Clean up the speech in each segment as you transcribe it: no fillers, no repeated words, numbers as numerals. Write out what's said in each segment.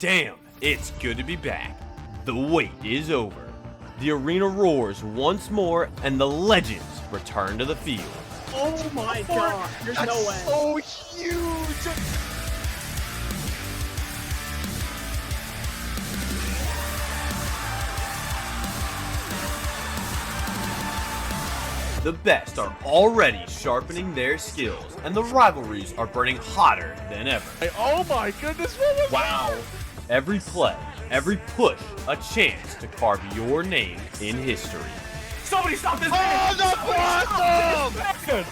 Damn, it's good to be back. The wait is over. The arena roars once more, and the legends return to the field. Oh my god, there's no way. So huge! The best are already sharpening their skills, and the rivalries are burning hotter than ever. Oh my goodness, what was Wow! Every play, every push, a chance to carve your name in history. Somebody stop this! Oh, the blossom!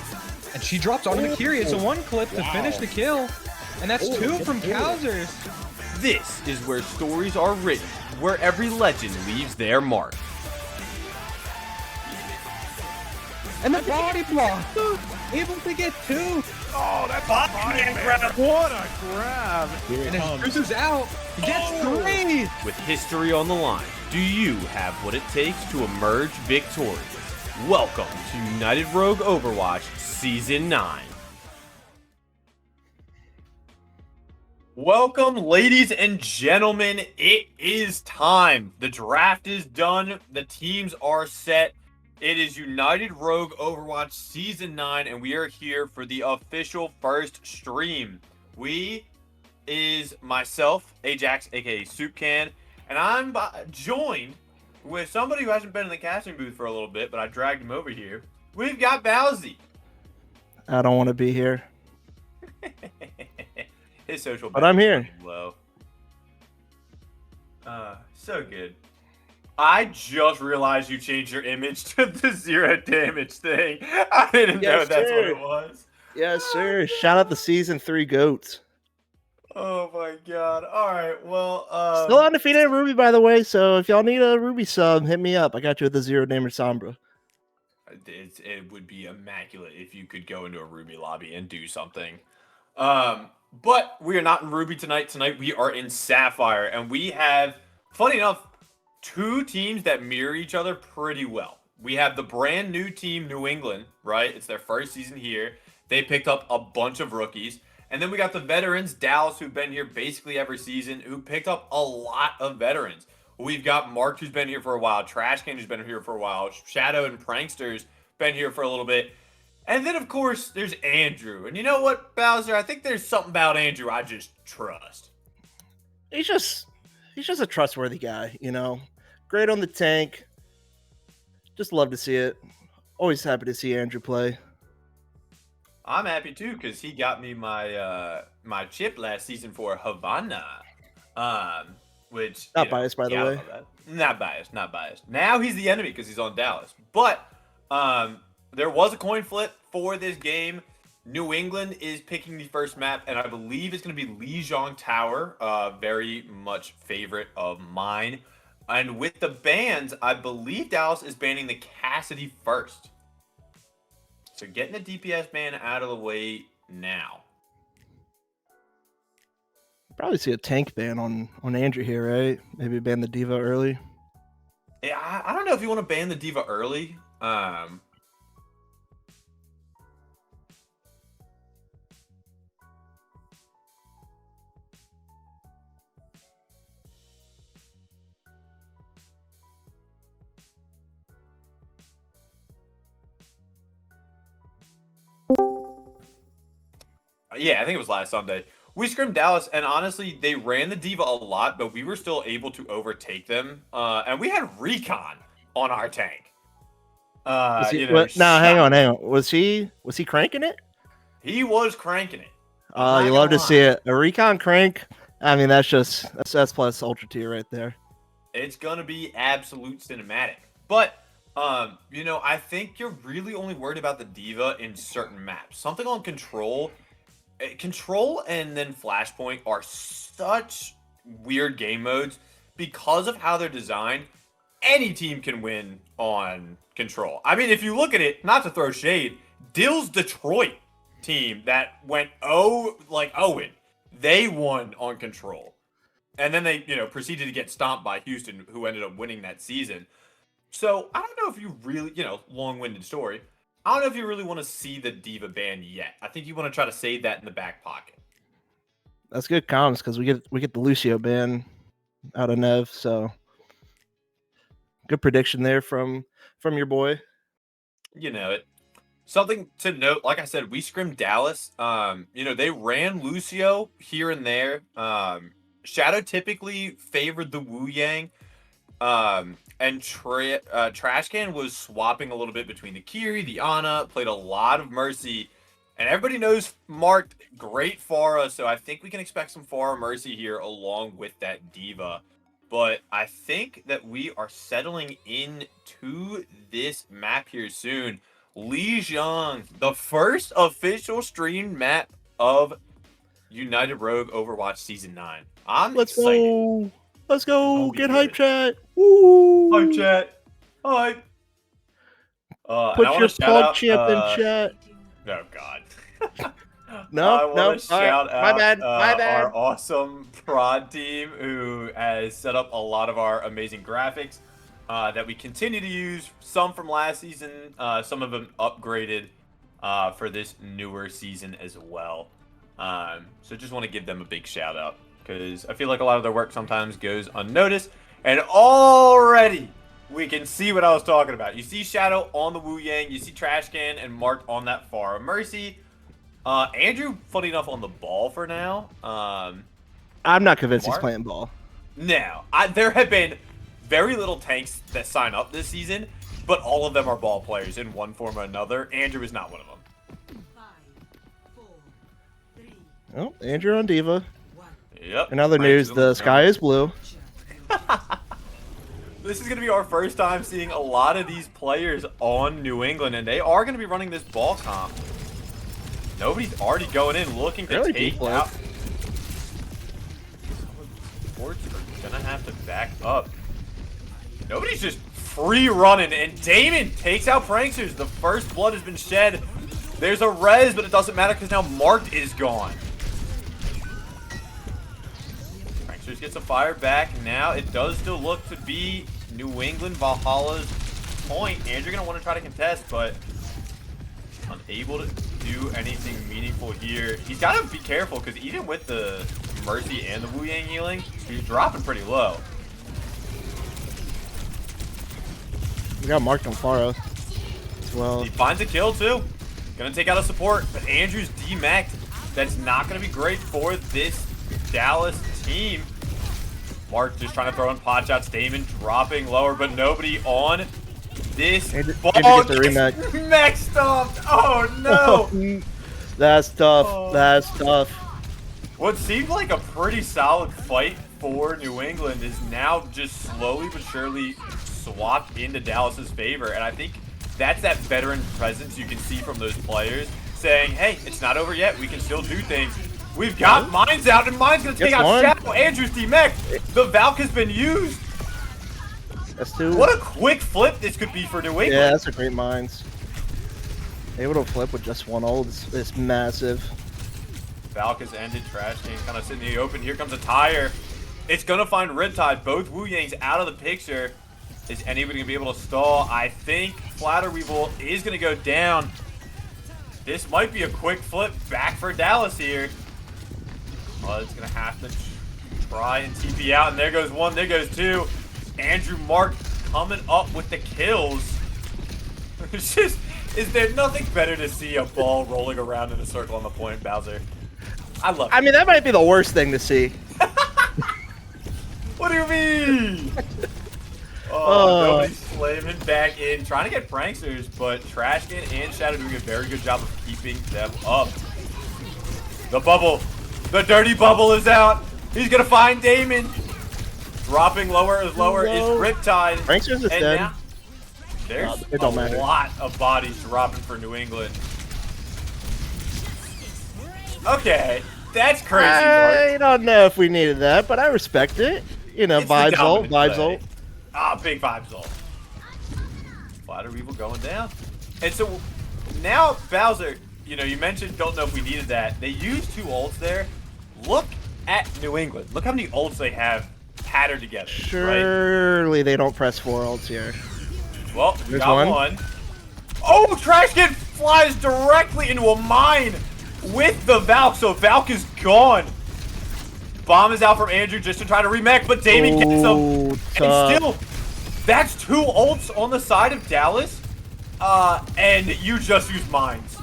And she drops onto Makiri. It's a one clip to finish the kill. And that's two from Kowsers. This is where stories are written, where every legend leaves their mark. And the body block. Able to get two. Oh, that's a fine grab. What a grab. And then Cruiser's out. He gets three. With history on the line, do you have what it takes to emerge victorious? Welcome to United Rogue Overwatch Season 9. Welcome, ladies and gentlemen. It is time. The draft is done. The teams are set. It is United Rogue Overwatch Season 9, and we are here for the official first stream. We is myself, Ajax, aka Soup Can, and I'm joined with somebody who hasn't been in the casting booth for a little bit, but I dragged him over here. We've got Bowsy. I don't want to be here. His social But I'm here. Low. So good. I just realized you changed your image to the 0 damage thing. I didn't know Yes, that's what sir. it was. Yes, sir. Shout out the season 3 goats. Oh my god. Alright, well, Still undefeated in Ruby, by the way. So if y'all need a Ruby sub, hit me up. I got you with the 0 damage Sombra. it would be immaculate if you could go into a Ruby lobby and do something. But we are not in Ruby tonight. Tonight we are in Sapphire, and we have, funny enough, two teams that mirror each other pretty well. We have the brand new team, New England, right? It's their first season here. They picked up a bunch of rookies. And then we got the veterans, Dallas, who've been here basically every season, who picked up a lot of veterans. We've got Mark, who's been here for a while. Trashcan, who's been here for a while. Shadow and Prankster's been here for a little bit. And then, of course, there's Andrew. And you know what, Bowser? I think there's something about Andrew I just trust. He's just a trustworthy guy, you know. Great on the tank. Just love to see it. Always happy to see Andrew play. I'm happy too, because he got me my my chip last season for Havana. Which Not biased, by the way. Not biased. Now he's the enemy because he's on Dallas. But there was a coin flip for this game. New England is picking the first map, and I believe it's going to be Lijiang Tower. Very much favorite of mine. And with the bans, I believe Dallas is banning the Cassidy first. So getting the DPS ban out of the way now. Probably see a tank ban on Andrew here, right? Maybe ban the Diva early. Yeah, I don't know if you want to ban the Diva early. Yeah, I think it was last Sunday. We scrimmed Dallas, and honestly, they ran the Diva a lot, but we were still able to overtake them. And we had Recon on our tank. Hang on. Was he cranking it? He was cranking it. You love to see it. A recon crank. I mean, that's plus ultra tier right there. It's gonna be absolute cinematic. But I think you're really only worried about the Diva in certain maps. Something on Control. Control and then Flashpoint are such weird game modes because of how they're designed. Any team can win on Control. I mean, if you look at it, not to throw shade, Dill's Detroit team that went Owen, they won on Control. And then they, proceeded to get stomped by Houston, who ended up winning that season. So I don't know if you really, long-winded story. I don't know if you really want to see the Diva ban yet. I think you want to try to save that in the back pocket. That's good comms because we get the Lucio ban out of Nev. So good prediction there from your boy. You know it. Something to note, like I said, we scrimmed Dallas. They ran Lucio here and there. Shadow typically favored the Wu Yang. And Trashcan was swapping a little bit between the Kiri, the Ana, played a lot of Mercy. And everybody knows Marked great Pharah, so I think we can expect some Pharah Mercy here along with that Diva. But I think that we are settling into this map here soon. Lijiang, the first official streamed map of United Rogue Overwatch Season 9. Let's excited. go. Let's go. Get hype good. chat. Woo. Hype chat. Hype. Put your plug champ in chat. Oh, God. No, I want to shout out my bad. our awesome prod team who has set up a lot of our amazing graphics that we continue to use. Some from last season, some of them upgraded for this newer season as well. So just want to give them a big shout out because I feel like a lot of their work sometimes goes unnoticed. And already we can see what I was talking about. You see Shadow on the Wu Yang, you see Trashcan and Mark on that Pharah Mercy. Andrew, funny enough, on the ball for now. I'm not convinced Mark? he's playing ball. No, there have been very little tanks that sign up this season, but all of them are ball players in one form or another. Andrew is not one of them. 5, 4, 3, Oh, Andrew on Diva. 1. Yep. In other news, the sky is blue. This is going to be our first time seeing a lot of these players on New England, and they are going to be running this ball comp. Nobody's already going in looking to Really take deep lane. out. Sports are going to have to back up. Nobody's just free running, and Damon takes out Pranksters. The first blood has been shed. There's a res, but it doesn't matter because now Marked is gone. Pranksters gets a fire back. Now it does still look to be New England Valhalla's point. Andrew going to want to try to contest, but unable to do anything meaningful here. He's got to be careful because even with the Mercy and the Wu Yang healing, he's dropping pretty low. We got Marked on Pharah as well. He finds a kill too. Gonna take out a support, but Andrew's demacked. That's not gonna be great for this Dallas team. Mark just trying to throw in pot shots. Damon dropping lower, but nobody on this ball. Andrew gets the rematch. Mech stomped. Oh no. That's tough. Oh. That's tough. What seemed like a pretty solid fight for New England is now just slowly but surely swapped into Dallas's favor, and I think that's that veteran presence you can see from those players saying, hey, it's not over yet, we can still do things. We've got Mines out, and Mines gonna take Yes, out one. Shadow. Andrew's D-Mech. The Valk has been used. That's two. What a quick flip this could be for New England. Yeah, that's a great Mines. Able to flip with just one ult is massive. Valk has ended. Trash Can kind of sitting in the open. Here comes a tire. It's gonna find Riptide. Both Wu Yangs out of the picture. Is anybody gonna be able to stall? I think Flatter Weevil is gonna go down. This might be a quick flip back for Dallas here. Well, it's gonna have to try and TP out, and there goes one, there goes two. Andrew Mark coming up with the kills. It's just, is there nothing better to see a ball rolling around in a circle on the point, Bowser? I love it. I mean, that might be the worst thing to see. What do you mean? Nobody's slamming back in, trying to get Pranksters, but Trashcan and Shadow doing a very good job of keeping them up. The bubble, the dirty bubble is out. He's gonna find Damon. Dropping lower is Riptide. Pranksters is And dead. now, there's It don't a matter. lot of bodies dropping for New England. Okay, that's crazy, Mark. I don't know if we needed that, but I respect it. You know, It's the vibes ult, dominant vibes play. ult. Ah, big vibes ult. Flatter Weevil going down. And so now Bowser, you know, you mentioned don't know if we needed that. They used two ults there. Look at New England. Look how many ults they have patterned together. Right? Surely they don't press 4 ults here. Well, we There's got one. Oh, Trashcan flies directly into a mine with the Valk, so Valk is gone. Bomb is out from Andrew just to try to remake, but Damien gets him. Ooh, And tough. still, that's 2 ults on the side of Dallas, and you just use mines.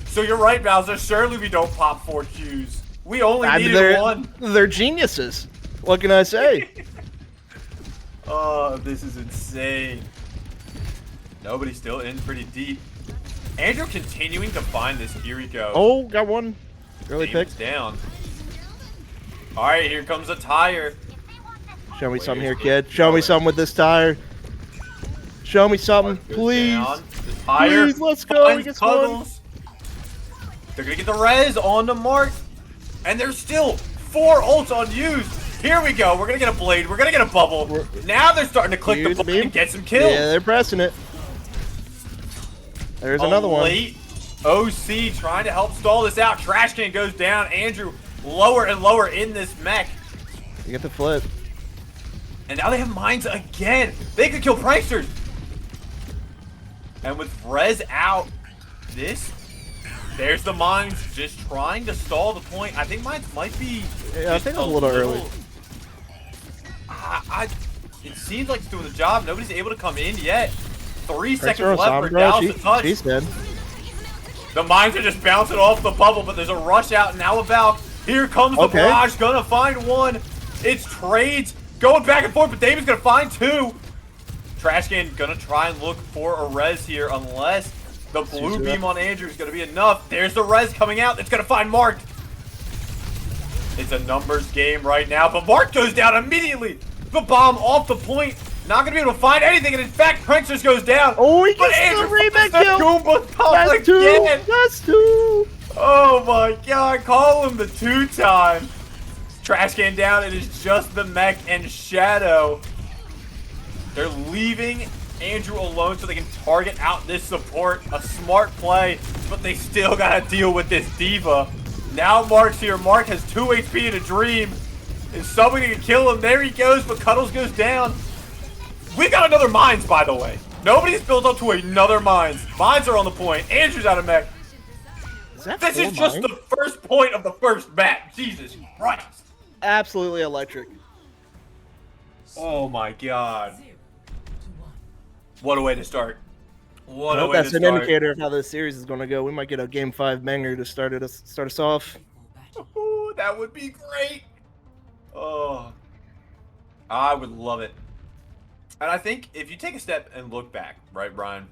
So you're right, Bowser. Surely we don't pop 4 Qs. We only needed 1. They're geniuses. What can I say? Oh, this is insane. Nobody's still in pretty deep. Andrew continuing to find this. Here we go. Oh, got one. Early Damon's pick. down. All right, here comes a tire. Show me something here, kid. Show me something with this tire. Show me something, Mark goes please. down. The tire Please, let's go. finds He gets one. Cuddles. They're gonna get the res on the Mark, and there's still 4 ults unused. Here we go. We're gonna get a blade. We're gonna get a bubble. Now they're starting to click the Use the button beam. and get some kills. Yeah, they're pressing it. There's A another one. Late OC trying to help stall this out. Trash can goes down. Andrew lower and lower in this mech. You get the flip. And now they have mines again. They could kill pranksters. And with Rez out, there's the mines just trying to stall the point. I think mines might be. Yeah, I think it was a little early. It seems like it's doing the job. Nobody's able to come in yet. 3 Prankster seconds on left for Sombra, Dallas to touch. she's dead. The mines are just bouncing off the bubble, but there's a rush out now. About here comes the Okay. barrage, gonna find one. It's trades going back and forth, but David's gonna find 2. Trashcan gonna try and look for a res here, unless the blue Caesar. beam on Andrew is gonna be enough. There's the res coming out. It's gonna find Mark. It's a numbers game right now, but Mark goes down immediately. The bomb off the point. Not gonna be able to find anything, and in fact, Princess goes down. Oh, he But gets the Andrew remake finds the kill. Goomba top That's 2. again. That's 2. Oh my god, call him the 2-time. Trash can down, it is just the mech and Shadow. They're leaving Andrew alone so they can target out this support. A smart play, but they still gotta deal with this diva. Now Mark's here. Mark has 2 HP in a dream. Is somebody gonna kill him? There he goes, but Cuddles goes down. We got another mines, by the way. Nobody's built up to another mines. Mines are on the point. Andrew's out of mech. Is that This is 4 just mine? the first point of the first map. Jesus Christ. Absolutely electric. Oh my god. What a way to start. What I a hope way that's to an start. indicator of how this series is going to go. We might get a Game 5 banger to start us off. Ooh, that would be great. Oh. I would love it. And I think if you take a step and look back, right, Brian?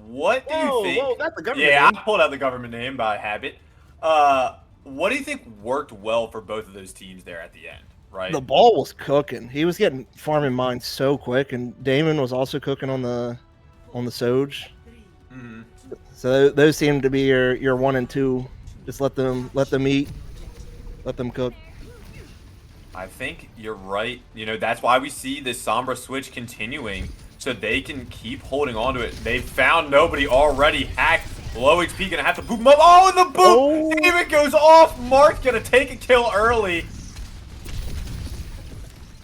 What do you think? Whoa, that's the government Yeah, name. I pulled out the government name by habit. What do you think worked well for both of those teams there at the end, right? The ball was cooking. He was getting farming mines so quick, and Damon was also cooking on the Soj. Mhm. So those seem to be your 1 and 2. Just let them eat, let them cook. I think you're right. You know, that's why we see this Sombra switch continuing, so they can keep holding on to it. They found nobody already. Hack, low HP, gonna have to boop him up. Oh, and the boop! Oh. David goes off. Mark's gonna take a kill early.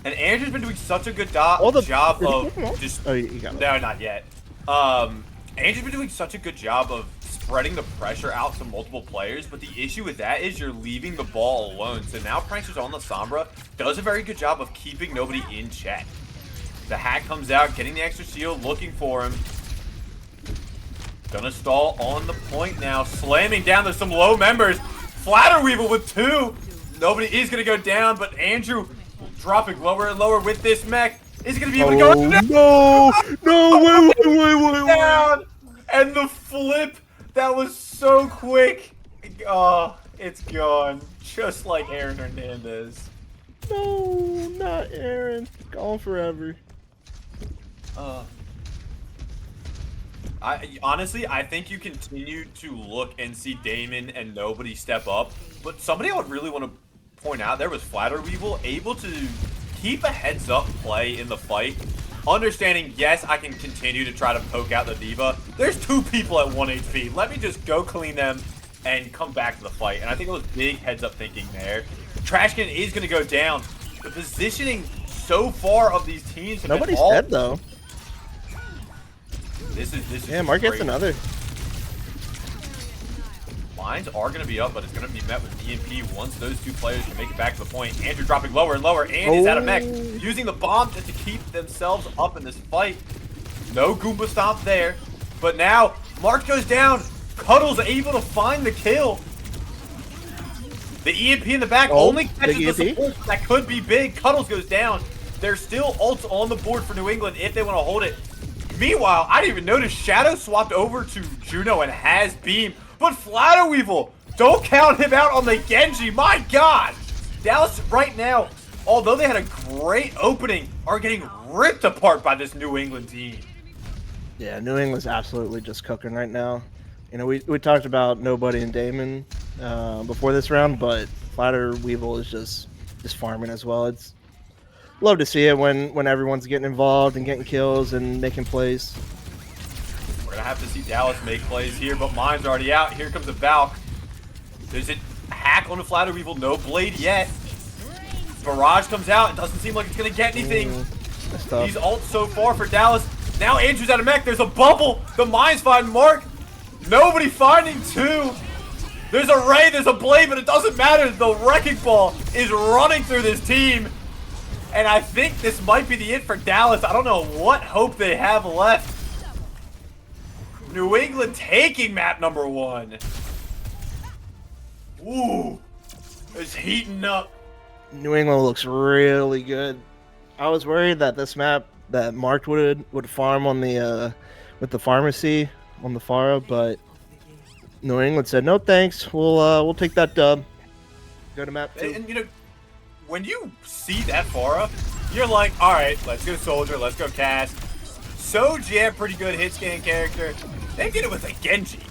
And Andrew's been doing such a good job Did he of kick him off? just... Oh, you got it. No, not yet. Andrew's been doing such a good job of spreading the pressure out to multiple players, but the issue with that is you're leaving the ball alone. So now Prankster's on the Sombra, does a very good job of keeping nobody in check. The hack comes out, getting the extra shield, looking for him. Gonna stall on the point now, slamming down. There's some low members. Flatterweevil with 2. Nobody is gonna go down, but Andrew dropping lower and lower with this mech. Is he gonna be able to go? No, wait. Down! And the flip, that was so quick. Oh, it's gone. Just like Aaron Hernandez. No, not Aaron. Gone forever. Honestly, I think you continue to look and see Damon and nobody step up. But somebody I would really want to point out there was Flatterweevil able to keep a heads up play in the fight. Understanding, yes, I can continue to try to poke out the diva. There's 2 people at 1 HP. Let me just go clean them and come back to the fight. And I think it was big heads up thinking there. Trashcan is going to go down. The positioning so far of these teams have been Nobody's all... dead though. This is Yeah, Mark gets great. another. Mines are going to be up, but it's going to be met with EMP once those two players can make it back to the point. Andrew dropping lower and lower, and is out of mech, using the bomb just to keep themselves up in this fight. No Goomba Stomp there, but now Mark goes down. Cuddle's able to find the kill. The EMP in the back only catches the support. That could be big. Cuddles goes down. There's still ults on the board for New England if they want to hold it. Meanwhile, I didn't even notice Shadow swapped over to Juno and has Beam. But Flatterweevil, don't count him out on the Genji. My God. Dallas right now, although they had a great opening, are getting ripped apart by this New England team. Yeah, New England's absolutely just cooking right now. You know, we talked about nobody and Damon before this round, but Flatterweevil is just farming as well. It's love to see it when everyone's getting involved and getting kills and making plays. We're gonna have to see Dallas make plays here, but mine's already out. Here comes a Valk. There's a hack on the Flatterweevil, no blade yet. Barrage comes out. It doesn't seem like it's gonna get anything. These ults so far for Dallas. Now Andrew's out of mech. There's a bubble. The mines find Mark. Nobody finding two. There's a ray, there's a blade, but it doesn't matter. The wrecking ball is running through this team. And I think this might be the it for Dallas. I don't know what hope they have left. New England taking map number 1. Ooh, it's heating up. New England looks really good. I was worried that this map that Mark would farm on the with the pharmacy on the Pharah, but New England said no thanks. We'll take that dub. Go to map 2. And you know, when you see that Pharah, you're like, all right, let's go Soldier, let's go Cass. Soji had pretty good hit scan character. They did it with a Genji.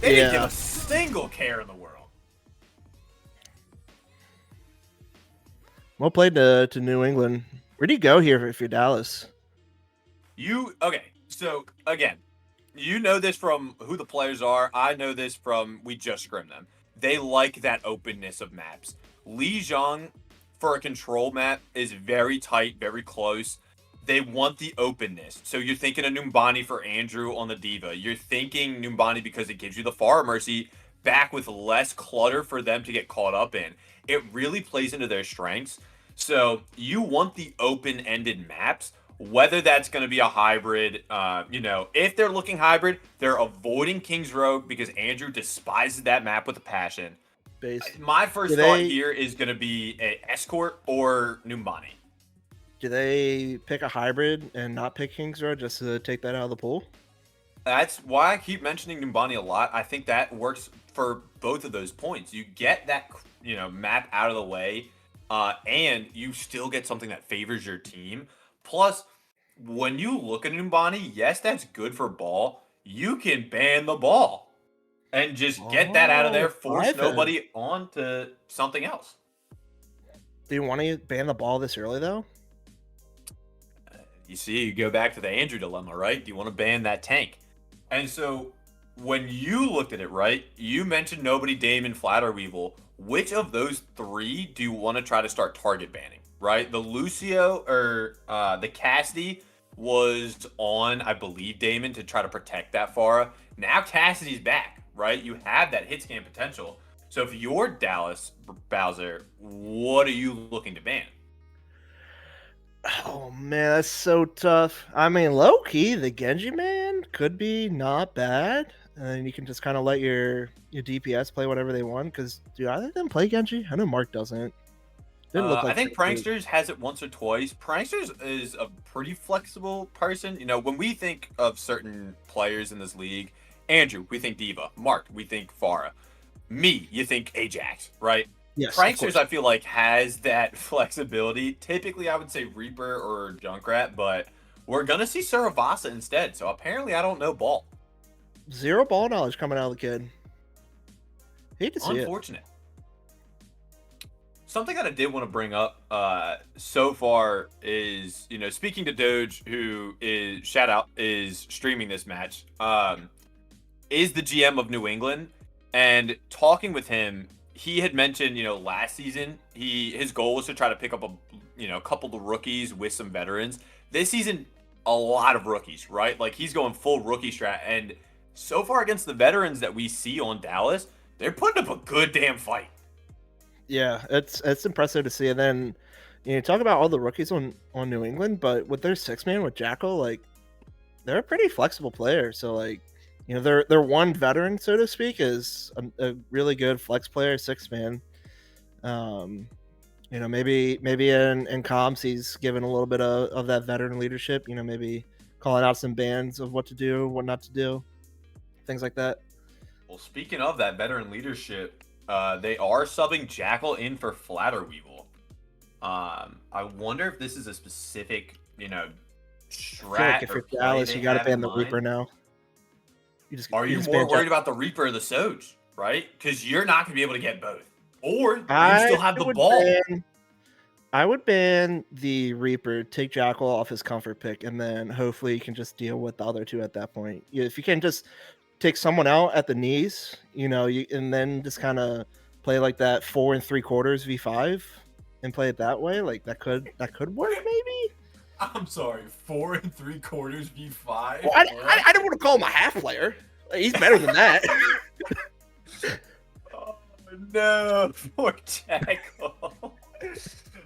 They didn't give a single care in the world. Well played to New England. Where do you go here if you're Dallas? Okay, so again, you know this from who the players are. I know this from we just scrimmed them. They like that openness of maps. Lijiang for a control map is very tight, very close. They want the openness. So you're thinking of Numbani for Andrew on the Diva. You're thinking Numbani because it gives you the Pharah Mercy back with less clutter for them to get caught up in. It really plays into their strengths. So you want the open-ended maps, whether that's going to be a hybrid. You know, if they're looking hybrid, they're avoiding King's Road because Andrew despises that map with a passion. My first thought here is going to be an Escort or Numbani. Do they pick a hybrid and not pick King's Road just to take that out of the pool? That's why I keep mentioning Numbani a lot. I think that works for both of those points. You get that, you know, map out of the way, and you still get something that favors your team. Plus, when you look at Numbani, yes, that's good for ball. You can ban the ball and just get that out of there, force nobody on to something else. Do you want to ban the ball this early, though? You see, you go back to the Andrew dilemma, right? Do you want to ban that tank? And so when you looked at it, right, you mentioned nobody, Damon, Flatterweevil. Which of those 3 do you want to try to start target banning, right? The Lucio or the Cassidy was on, I believe, Damon to try to protect that Pharah. Now Cassidy's back, right? You have that hit scan potential. So if you're Dallas, Bowser, what are you looking to ban? Oh man, that's so tough. I mean, low key, the Genji man could be not bad, and you can just kind of let your DPS play whatever they want. Because do either of them play Genji? I know Mark doesn't. Didn't look like I think Pranksters has it once or twice. Pranksters is a pretty flexible person. You know, when we think of certain players in this league, Andrew, we think Diva. Mark, we think Pharah. Me, you think Ajax, right? Yes, Pranksters, I feel like, has that flexibility. Typically, I would say Reaper or Junkrat, but we're going to see Saravasa instead. So apparently, I don't know ball. 0 ball knowledge coming out of the kid. Hate to see it. Unfortunate. Something that I did want to bring up so far is, you know, speaking to Doge, who is, shout out, is streaming this match, is the GM of New England. And talking with him, he had mentioned, you know, last season, his goal was to try to pick up a couple of rookies with some veterans. This season, a lot of rookies, right? Like, he's going full rookie strat. And so far against the veterans that we see on Dallas, they're putting up a good damn fight. Yeah, it's impressive to see. And then talk about all the rookies on New England, but with their 6-man with Jackal, like they're a pretty flexible player. So like their one veteran, so to speak, is a really good flex player, 6-man. Maybe in comms he's given a little bit of that veteran leadership. Maybe calling out some bands of what to do, what not to do, things like that. Well, speaking of that veteran leadership, they are subbing Jackal in for Flatter Weevil. I wonder if this is a specific, strat. Like if or you're play Dallas, they you got to have in ban the mind. Reaper now. Are you just more ban worried about the Reaper or the Soj, right? Because you're not going to be able to get both. Or you I still have the would ball. I would ban the Reaper, take Jackal off his comfort pick, and then hopefully you can just deal with the other two at that point. If you can just take someone out at the knees, and then just kind of play like that 4 3/4 V5 and play it that way, like that could work maybe. I'm sorry, 4 3/4 V5. Well, I don't want to call him a half player. He's better than that. Oh no, poor Jackal.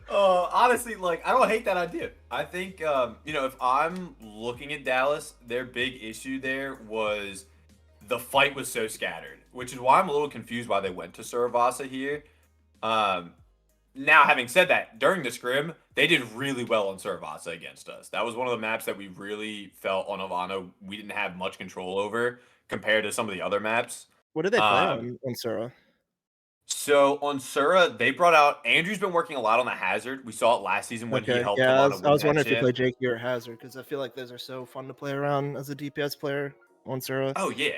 Honestly, like I don't hate that idea. I think if I'm looking at Dallas, their big issue there was the fight was so scattered, which is why I'm a little confused why they went to Saravasa here. Now, having said that, during the scrim, they did really well on Saravasa against us. That was one of the maps that we really felt on Alano we didn't have much control over compared to some of the other maps. What did they play on Sura? So on Sura, they brought out Andrew's been working a lot on the Hazard. We saw it last season when he helped yeah, Alano I was win wondering that if you shit. play JQ or Hazard, because I feel like those are so fun to play around as a DPS player on Sura. Oh yeah.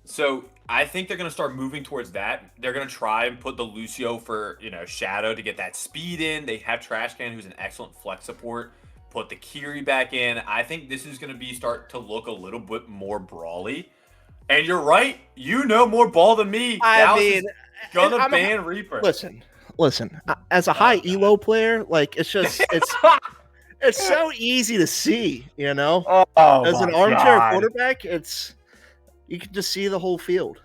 So I think they're gonna start moving towards that. They're gonna try and put the Lucio for Shadow to get that speed in. They have Trashcan, who's an excellent flex support. Put the Kiri back in. I think this is gonna start to look a little bit more brawly. And you're right. You know more ball than me. Dallas is gonna ban Reaper. Listen. As a high elo player, like it's so easy to see. As an armchair quarterback, you can just see the whole field.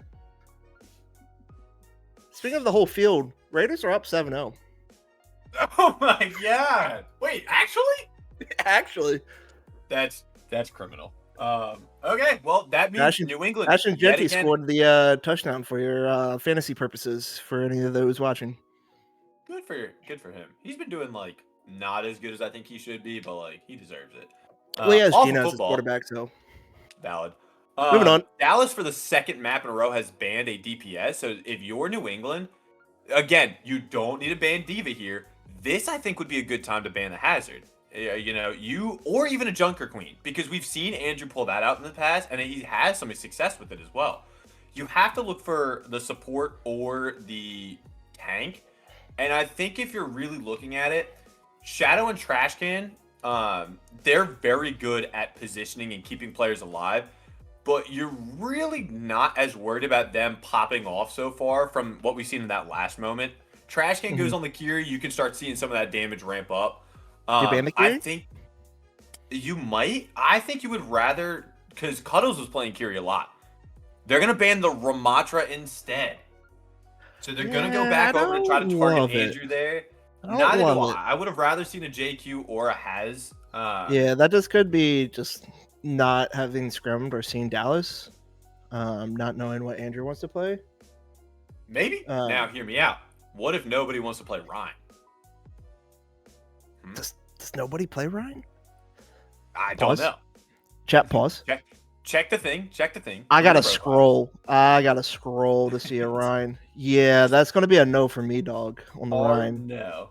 Speaking of the whole field, Raiders are up 7-0. Oh my god! Wait, actually? Actually, that's criminal. Okay, well that means New England. Ashton Genty scored the touchdown for your fantasy purposes for any of those watching. Good for him. He's been doing like not as good as I think he should be, but like he deserves it. Well, he has Gino as his quarterback, so valid. Moving on. Dallas for the second map in a row has banned a DPS. So if you're New England, again, you don't need to ban Diva here. This I think would be a good time to ban the Hazard. You or even a Junker Queen, because we've seen Andrew pull that out in the past, and he has some success with it as well. You have to look for the support or the tank, and I think if you're really looking at it, Shadow and Trashcan, they're very good at positioning and keeping players alive, but you're really not as worried about them popping off so far from what we've seen in that last moment. Trashcan goes on the Kiri, you can start seeing some of that damage ramp up. I think you might. I think you would rather, because Cuddles was playing Kiri a lot. They're going to ban the Ramatra instead. So they're going to go back over to try to target Andrew there. Neither do I. I would have rather seen a JQ or a Haz. Yeah, that just could be just not having scrimmed or seen Dallas. Not knowing what Andrew wants to play. Maybe. Now, hear me out. What if nobody wants to play Ryan? Does nobody play Ryan? I don't know. Chat pause. Check the thing. I gotta scroll to see a Ryan. Yeah, that's gonna be a no for me, dog. On the Ryan. No.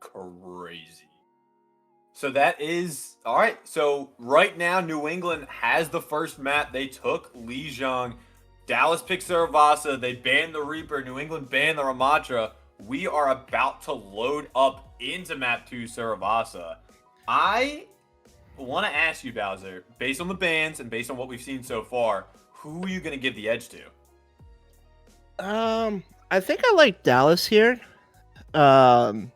Crazy. So that is all right. So right now, New England has the first map. They took Lijiang. Dallas picked Saravasa. They banned the Reaper. New England banned the Ramatra. We are about to load up into map 2 Saravasa. I want to ask you, Bowser, based on the bans and based on what we've seen so far, who are you going to give the edge to? I think I like Dallas here. I'm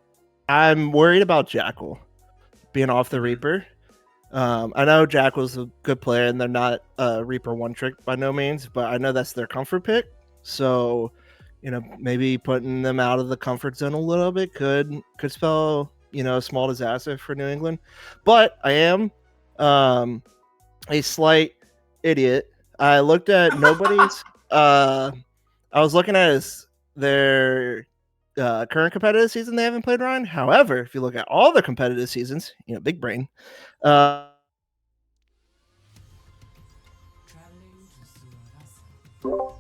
worried about Jackal being off the Reaper. I know Jack was a good player, and they're not Reaper one trick by no means, but I know that's their comfort pick. So, maybe putting them out of the comfort zone a little bit could spell a small disaster for New England. But I am a slight idiot. I looked at nobody's. I was looking at their current competitive season they haven't played Ryan. However, if you look at all the competitive seasons, big brain. Traveling to Surasa.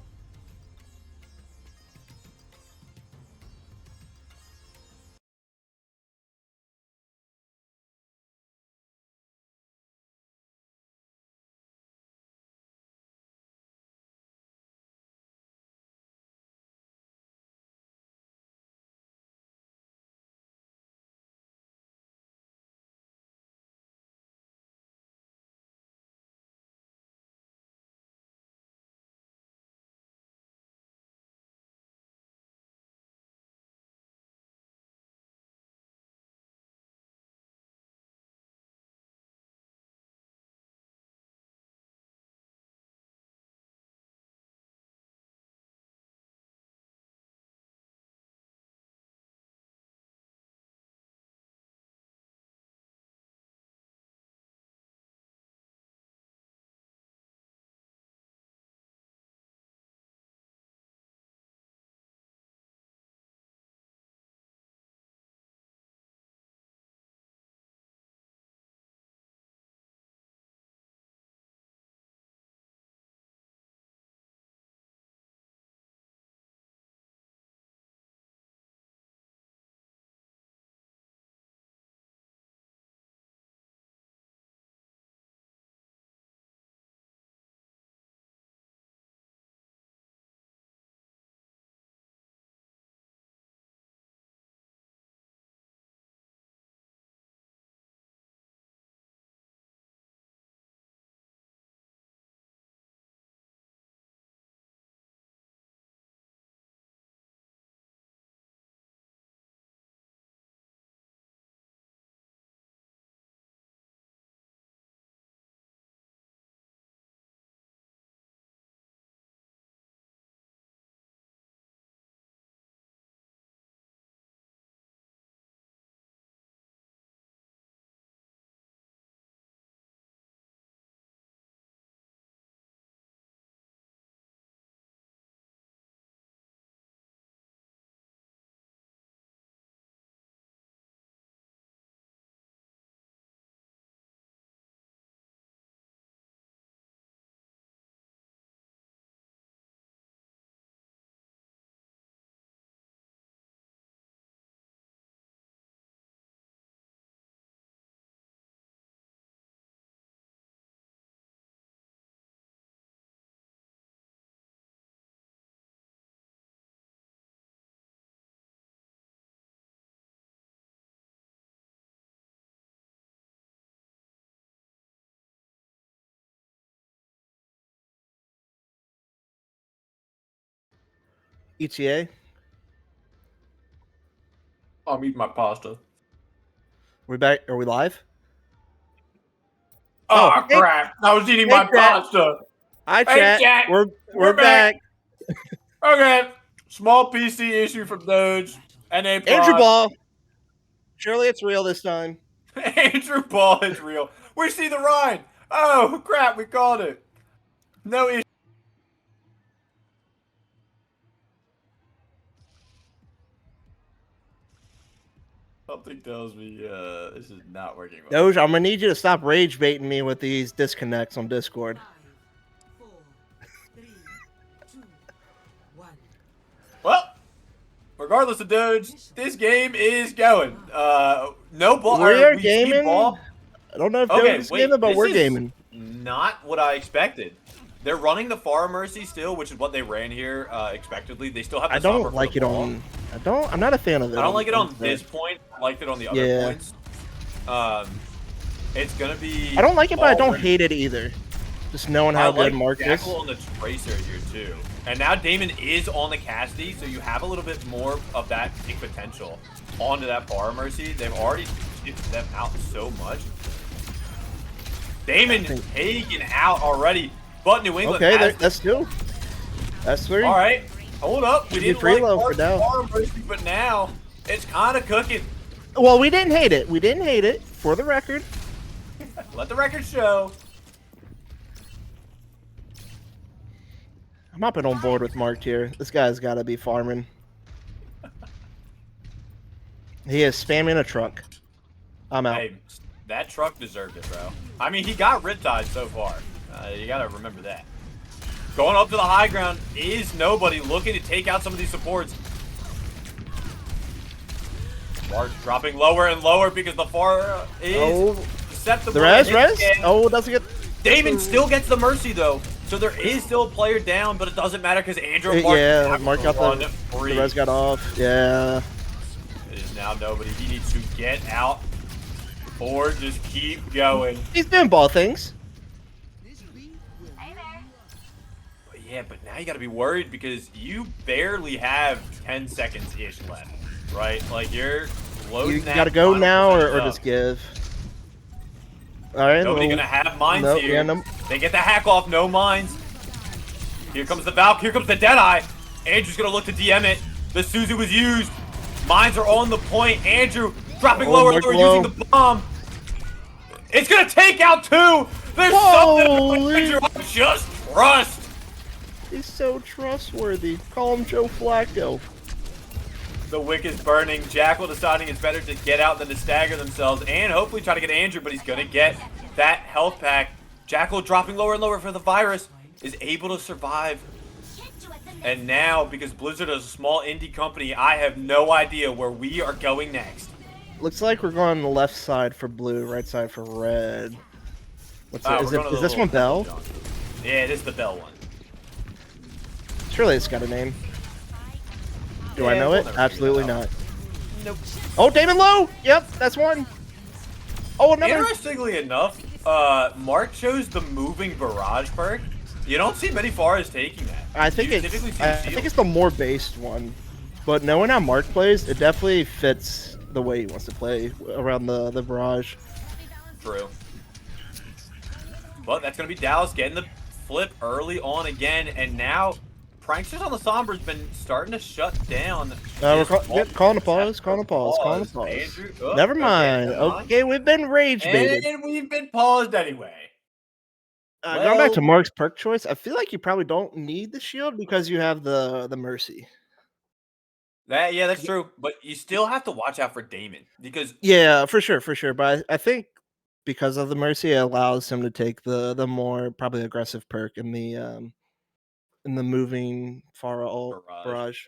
ETA. I'm eating my pasta. We back? Are we live? Oh, hey- crap. I was eating hey, my Jack. pasta. Hi, Hey, chat. Jack. We're back. Okay. Small PC issue from Doge. NA Prod. Andrew Ball. Surely it's real this time. Andrew Ball is real. We see the Rhine. Oh, crap. We called it. No issue. Something tells me this is not working well. Doge, I'm gonna need you to stop rage baiting me with these disconnects on Discord. 5, 4, 3, 2, 1. Well, regardless of Doge, this game is going. No ball. We are see gaming. Ball. I don't know if Okay, Doge is wait, gaming, but this we're is gaming. Not what I expected. They're running the Far Mercy still, which is what they ran here expectedly. They still have the I Somber don't for like the it ball. on. I'm not a fan of it. I don't like it on this point. I liked it on the other Yeah. points. It's gonna be. I don't like it, but I don't ball- hate it either. Just knowing I how like good Mark is. Jackal on the Tracer here too. And now Damon is on the Cassidy, so you have a little bit more of that kick potential onto that Far Mercy. They've already shifted them out so much. Damon taken out already, but New England Okay, has that's two. That's three. All right, hold up. We Should be didn't free like low for Mark now. Farr Mercy, but now it's kind of cooking. Well, we didn't hate it. We didn't hate it, for the record. Let the record show. I'm hopping on board with Mark here. This guy's got to be farming. He is spamming a truck. I'm out. Hey, that truck deserved it, bro. I mean, he got riptide so far. You gotta remember that. Going up to the high ground is nobody looking to take out some of these supports. Mark dropping lower and lower because the far is susceptible. The res? Oh, doesn't get... Damon still gets the mercy, though. So there is still a player down, but it doesn't matter because Andrew and Mark, yeah, Mark got the free. res got off. Yeah. It is now nobody. He needs to get out or just keep going. He's doing ball things. But yeah, but now you got to be worried because you barely have 10 seconds-ish left, right? Like you're loading You that got to go final now or percentage up. just give. All right. Nobody well, gonna have mines nope, here. yeah, no. They get the hack off, no mines. Here comes the Valk, here comes the Deadeye. Andrew's gonna look to DM it. The Suzu was used. Mines are on the point. Andrew dropping lower, Mark lower, low. using the bomb. It's gonna take out two. There's something about Andrew. I just trust. He's so trustworthy. Call him Joe Flacco. The wick is burning. Jackal deciding it's better to get out than to stagger themselves and hopefully try to get Andrew, but he's gonna get that health pack. Jackal dropping lower and lower for the virus is able to survive. And now, because Blizzard is a small indie company, I have no idea where we are going next. Looks like we're going on the left side for blue, right side for red. What's Oh, it? Is this one Bell? Yeah, it is the Bell one. Surely it's got a name. Do I Yeah, know we'll it? never Absolutely figure it not. Nope. Oh, Damon Lowe! Yep, that's one. Oh, another. Interestingly enough, Mark chose the moving barrage perk. You don't see many Faras taking that. I think You it's. typically see I shield. think it's the more based one. But knowing how Mark plays, it definitely fits the way he wants to play around the barrage. True. But that's going to be Dallas getting the flip early on again, and now Pranksters on the Sombra's been starting to shut down. We're this calling a pause. Calling a pause. Calling a pause. Andrew, oh, Never mind. okay, never mind. Okay, we've been rage baited. And we've been paused anyway. Going back to Mark's perk choice, I feel like you probably don't need the shield because you have the mercy. Yeah, that's true. But you still have to watch out for Damon because Yeah, for sure. But I think because of the mercy, it allows him to take the more probably aggressive perk in the moving far ult barrage.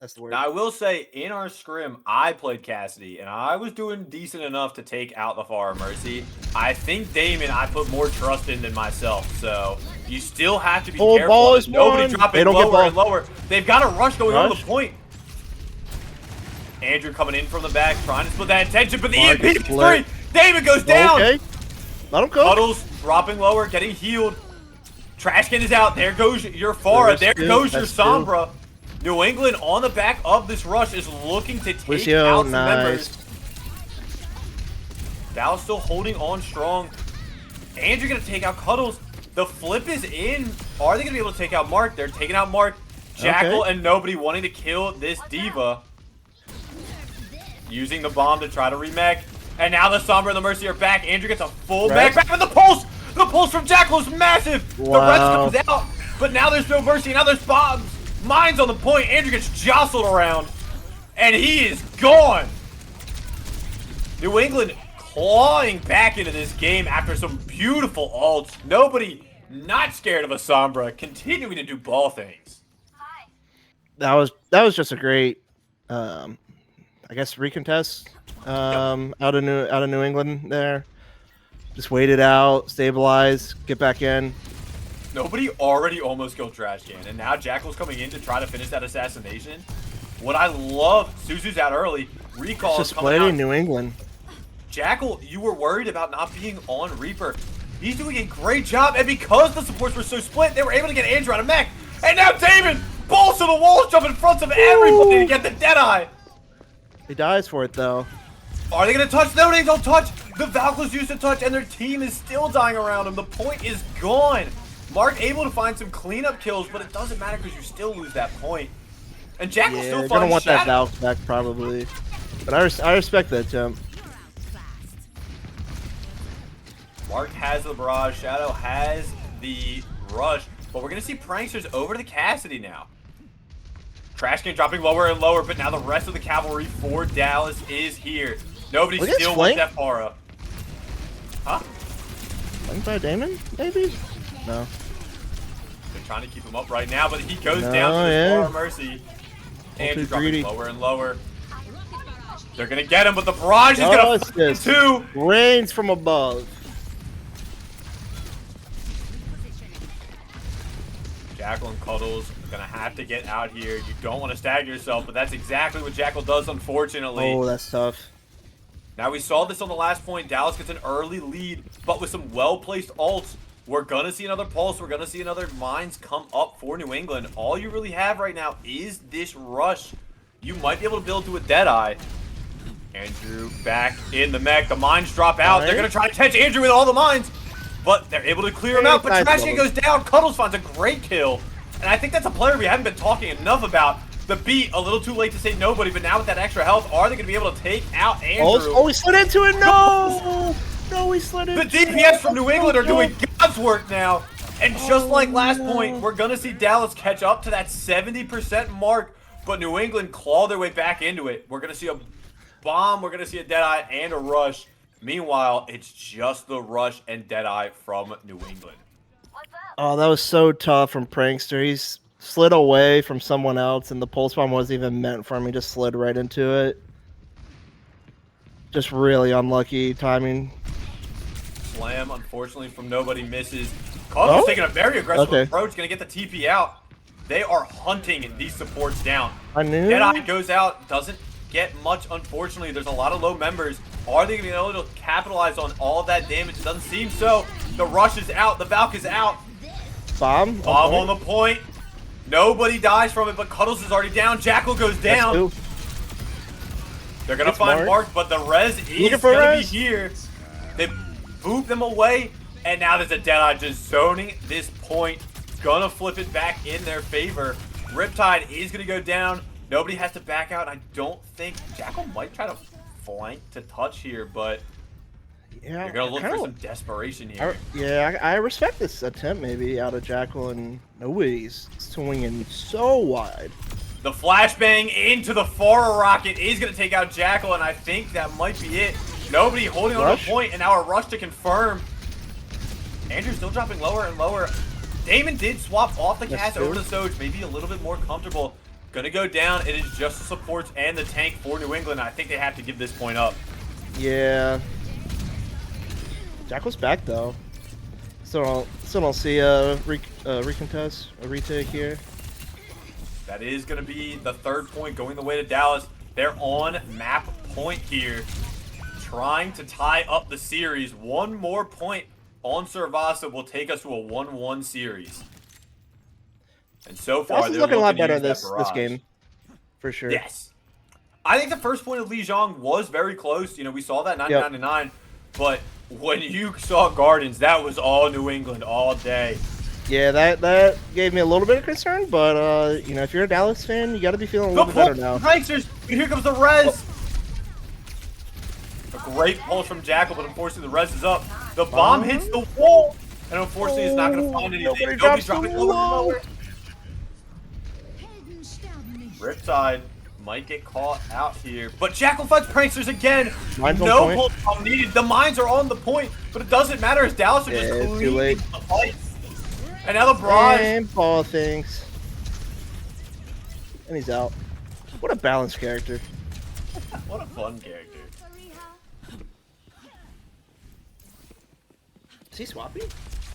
That's the word. now I will say in our scrim, I played Cassidy and I was doing decent enough to take out the Far Mercy. I think Damon I put more trust in than myself, so you still have to be Full careful. ball There's is nobody one. dropping They don't get lower ball. and lower. They've got a rush going on Rush? the point. Andrew coming in from the back, trying to split that attention, but the Mark EMP is is split. free. Damon goes down. Okay, let him go. Puddles dropping lower, getting healed. Trashkin is out. There goes your Farah. There That's goes two. your That's two. Sombra. New England on the back of this rush is looking to take Lucio, out some nice. members. Dallas still holding on strong. Andrew gonna take out Cuddles. The flip is in. Are they gonna be able to take out Mark? They're taking out Mark. Jackal and nobody wanting to kill this diva. Using the bomb to try to remake. And now the Sombra and the Mercy are back. Andrew gets a full Right. back with the pulse. The pulse from Jackal is massive. Wow. The rest comes out. But now there's no Mercy. Now there's bombs. Mines on the point. Andrew gets jostled around. And he is gone. New England clawing back into this game after some beautiful ults. Nobody not scared of a Sombra. Continuing to do ball things. That was just a great, I guess recontest out of New England there. Just wait it out, stabilize, get back in. Nobody already almost killed Trash Can, and now Jackal's coming in to try to finish that assassination. What I love, Suzu's out early. Recall Just is coming played out. in New England. Jackal, you were worried about not being on Reaper. He's doing a great job, and because the supports were so split, they were able to get Andrew out of mech. And now Damon, balls to the walls, jump in front of everybody to get the Deadeye. He dies for it though. Are they going to touch? No, they don't touch. The Valkyries used a touch, and their team is still dying around them. The point is gone. Mark able to find some cleanup kills, but it doesn't matter because you still lose that point. And Jackal Yeah, still they're gonna finds want that Shadow. Valk back probably. But I respect that jump. Mark has the barrage, Shadow has the rush, but we're gonna see Pranksters over to the Cassidy now. Trash can dropping lower and lower, but now the rest of the cavalry for Dallas is here. Nobody Look at still this wants flank. that far up. Huh? Flanked by Damon, maybe? No. They're trying to keep him up right now, but he goes No, down to the yeah. far mercy. Andrew too dropping greedy. lower and lower. They're gonna get him, but the barrage is Oh, gonna it's just two. rains from above. Jackal and Cuddles gonna have to get out here. You don't want to stagger yourself, but that's exactly what Jackal does, unfortunately. Oh, that's tough. Now we saw this on the last point. Dallas gets an early lead, but with some well-placed ults, we're gonna see another pulse. We're gonna see another mines come up for New England. All you really have right now is this rush. You might be able to build to a Deadeye. Andrew back in the mech. The mines drop out. They're gonna try to catch Andrew with all the mines, but they're able to clear him out. But Nice Trashcan double. goes down. Cuddles finds a great kill, and I think that's a player we haven't been talking enough about. The beat, a little too late to say nobody, but now with that extra health, are they going to be able to take out Andrew? Oh, he slid into it. No, no, he slid into The it. DPS from New England are doing God's work now. And just like last point, we're going to see Dallas catch up to that 70% mark, but New England claw their way back into it. We're going to see a bomb, we're going to see a Deadeye, and a rush. Meanwhile, it's just the rush and Deadeye from New England. Oh, that was so tough from Prankster. He's slid away from someone else, and the pulse bomb wasn't even meant for him. He just slid right into it. Just really unlucky timing. Slam, unfortunately, from nobody misses. Cuddles taking a very aggressive approach, going to get the TP out. They are hunting these supports down. I knew. Deadeye goes out, doesn't get much, unfortunately. There's a lot of low members. Are they going to be able to capitalize on all of that damage? It doesn't seem so. The rush is out. The Valk is out. Bomb. Bomb on the point. Nobody dies from it, but Cuddles is already down. Jackal goes down. They're going to find Mark, but the res is going to be here. They boop them away, and now there's a Deadeye just zoning this point. Gonna flip it back in their favor. Riptide is going to go down. Nobody has to back out. I don't think Jackal might try to flank to touch here, but Yeah, you're going to look for some desperation here. I respect this attempt maybe out of Jackal, and nobody's swinging so wide. The flashbang into the Fara rocket is going to take out Jackal, and I think that might be it. Nobody holding on to the point, and now a rush to confirm. Andrew's still dropping lower and lower. Damon did swap off the cast over the Soj, maybe a little bit more comfortable. Gonna go down. It is just the supports and the tank for New England. I think they have to give this point up. Yeah. Jackal's back though. Still don't see a recontest, a retake here. That is gonna be the third point going the way to Dallas. They're on map point here, trying to tie up the series. One more point on Servasa will take us to a 1-1 series. And so far, Dallas is they're looking a lot to better use that this barrage. game, for sure. Yes. I think the first point of Li Zhang was very close. You know, we saw that 99-9, but when you saw Gardens, that was all New England all day. Yeah, that gave me a little bit of concern, but you know, if you're a Dallas fan, you got to be feeling a little bit better now. Pranksters, and here comes the res. A great pulse from Jackal, but unfortunately the res is up. The bomb hits the wall, and unfortunately it's not going to find anything. Nobody Nobody's drops dropping the lower. Riptide might get caught out here, but Jackal fights Pranksters again. Mine's on No point. pulse bomb needed. The mines are on the point, but it doesn't matter as Dallas are just Yeah, it's too cleaning late. the fight. And now the barrage. And Paul thinks. And he's out. What a balanced character. What a fun character. Is he swapping?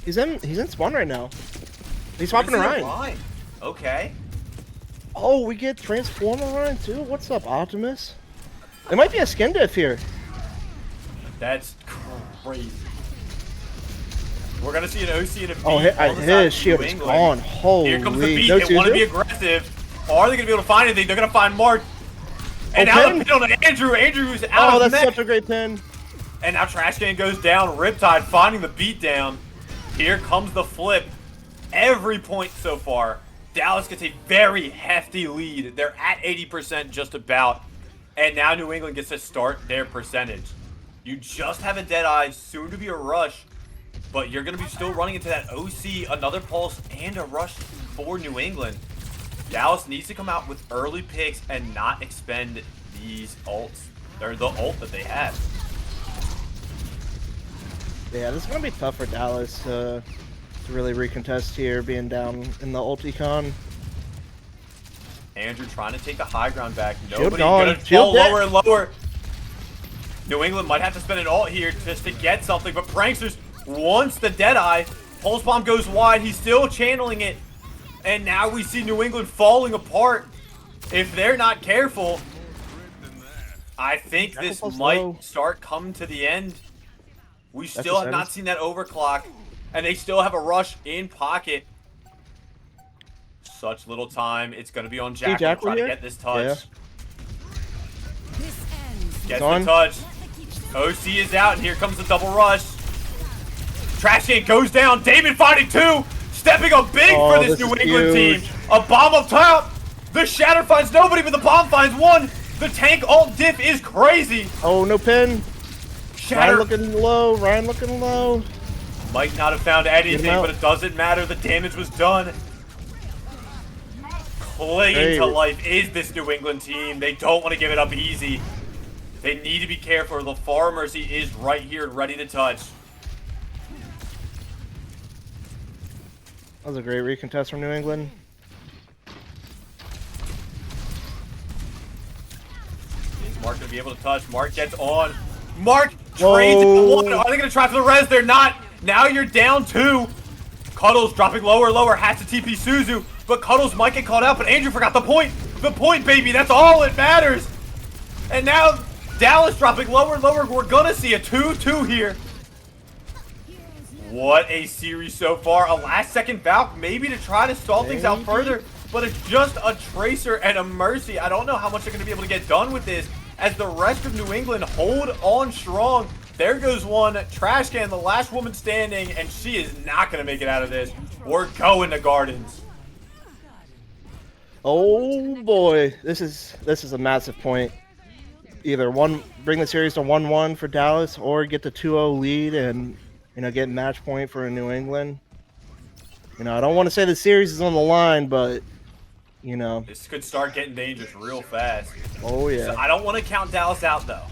He's in spawn right now. He's swapping Where's Ryan. the line? Okay. Oh, we get Transformer Ryan too? What's up, Optimus? There might be a skin diff here. That's crazy. We're gonna see an OC and a B. Oh, his shield is gone. Holy. Here comes the beat. No They want to be Tuzu? aggressive. Are they gonna be able to find anything? They're gonna find Mark. And now pin? the pin on Andrew. Andrew's out Oh, of that's mech. such a great pin. And now Trash Can goes down. Riptide finding the beatdown. Here comes the flip. Every point so far. Dallas gets a very hefty lead. They're at 80% just about. And now New England gets to start their percentage. You just have a Deadeye, soon to be a rush. But you're going to be still running into that OC, another pulse, and a rush for New England. Dallas needs to come out with early picks and not expend these ults. They're the ult that they have. Yeah, this is going to be tough for Dallas to really recontest here, being down in the ulti-con. Andrew trying to take the high ground back. Shield Nobody gone. going to Shield fall dead. lower and lower. New England might have to spend an ult here just to get something, but Pranksters wants the Deadeye. Pulse Bomb goes wide. He's still channeling it. And now we see New England falling apart. If they're not careful, I think this Jackal might slow. start coming to the end. We That's still the have not sentence. seen that overclock, and they still have a rush in pocket. Such little time. It's going to be on Jackal Jackal trying to here? get this touch. This ends. Gets on. the touch. OC is out, and here comes the double rush. Trash Can goes down. Damon finding two. Stepping up big Oh, for this this New is England huge. team. A bomb up top. The Shatter finds nobody, but the bomb finds one. The tank ult diff is crazy. Oh, no pin. Shatter Ryan looking low. Ryan looking low. might not have found anything, out. but it doesn't matter. The damage was done. Clinging Hey. to life is this New England team. They don't want to give it up easy. They need to be careful. The Far Mercy is right here and ready to touch. That was a great recontest from New England. Is Mark going to be able to touch? Mark gets on. Mark trades it to Whoa. one. Are they going to try for the res? They're not. Now you're down two. Cuddles dropping lower and lower. Has to TP Suzu. But Cuddles might get caught out. But Andrew forgot the point. The point, baby. That's all that matters. And now Dallas dropping lower and lower. We're going to see a 2-2 here. What a series so far. A last-second Valk, maybe to try to stall things out further. But it's just a Tracer and a Mercy. I don't know how much they're going to be able to get done with this as the rest of New England hold on strong. There goes one. Trash Can, the last woman standing, and she is not going to make it out of this. We're going to Gardens. Oh boy, this is a massive point. Either bring the series to 1-1 for Dallas, or get the 2-0 lead and get match point for New England. I don't want to say the series is on the line, but This could start getting dangerous real fast. oh yeah. So I don't want to count Dallas out, though.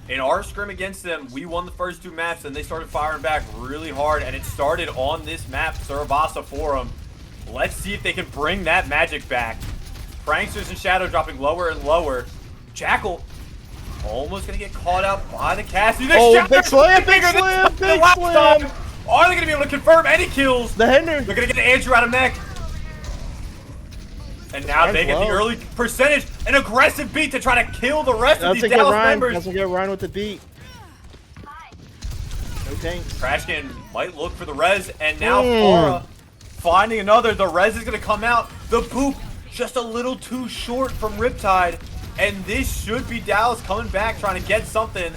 In our scrim against them, we won the first two maps, and they started firing back really hard, and it started on this map, Surabasa Forum. Let's see if they can bring that magic back. Pranksters and Shadow dropping lower and lower. Jackal almost going to get caught out by the Cassie. The Oh, Shadow big slam, big bigger than slam, the big last slam. time. Are they going to be able to confirm any kills? The Hender. They're going to get Andrew out of mech. And now Ryan's they get the low. early percentage. An aggressive beat to try to kill the rest of Doesn't these get Dallas Ryan. members. Doesn't get Ryan with the beat. No tanks. Trash Can might look for the res, and now Mm. Farah finding another. The res is going to come out. The boop just a little too short from Riptide, and this should be Dallas coming back trying to get something.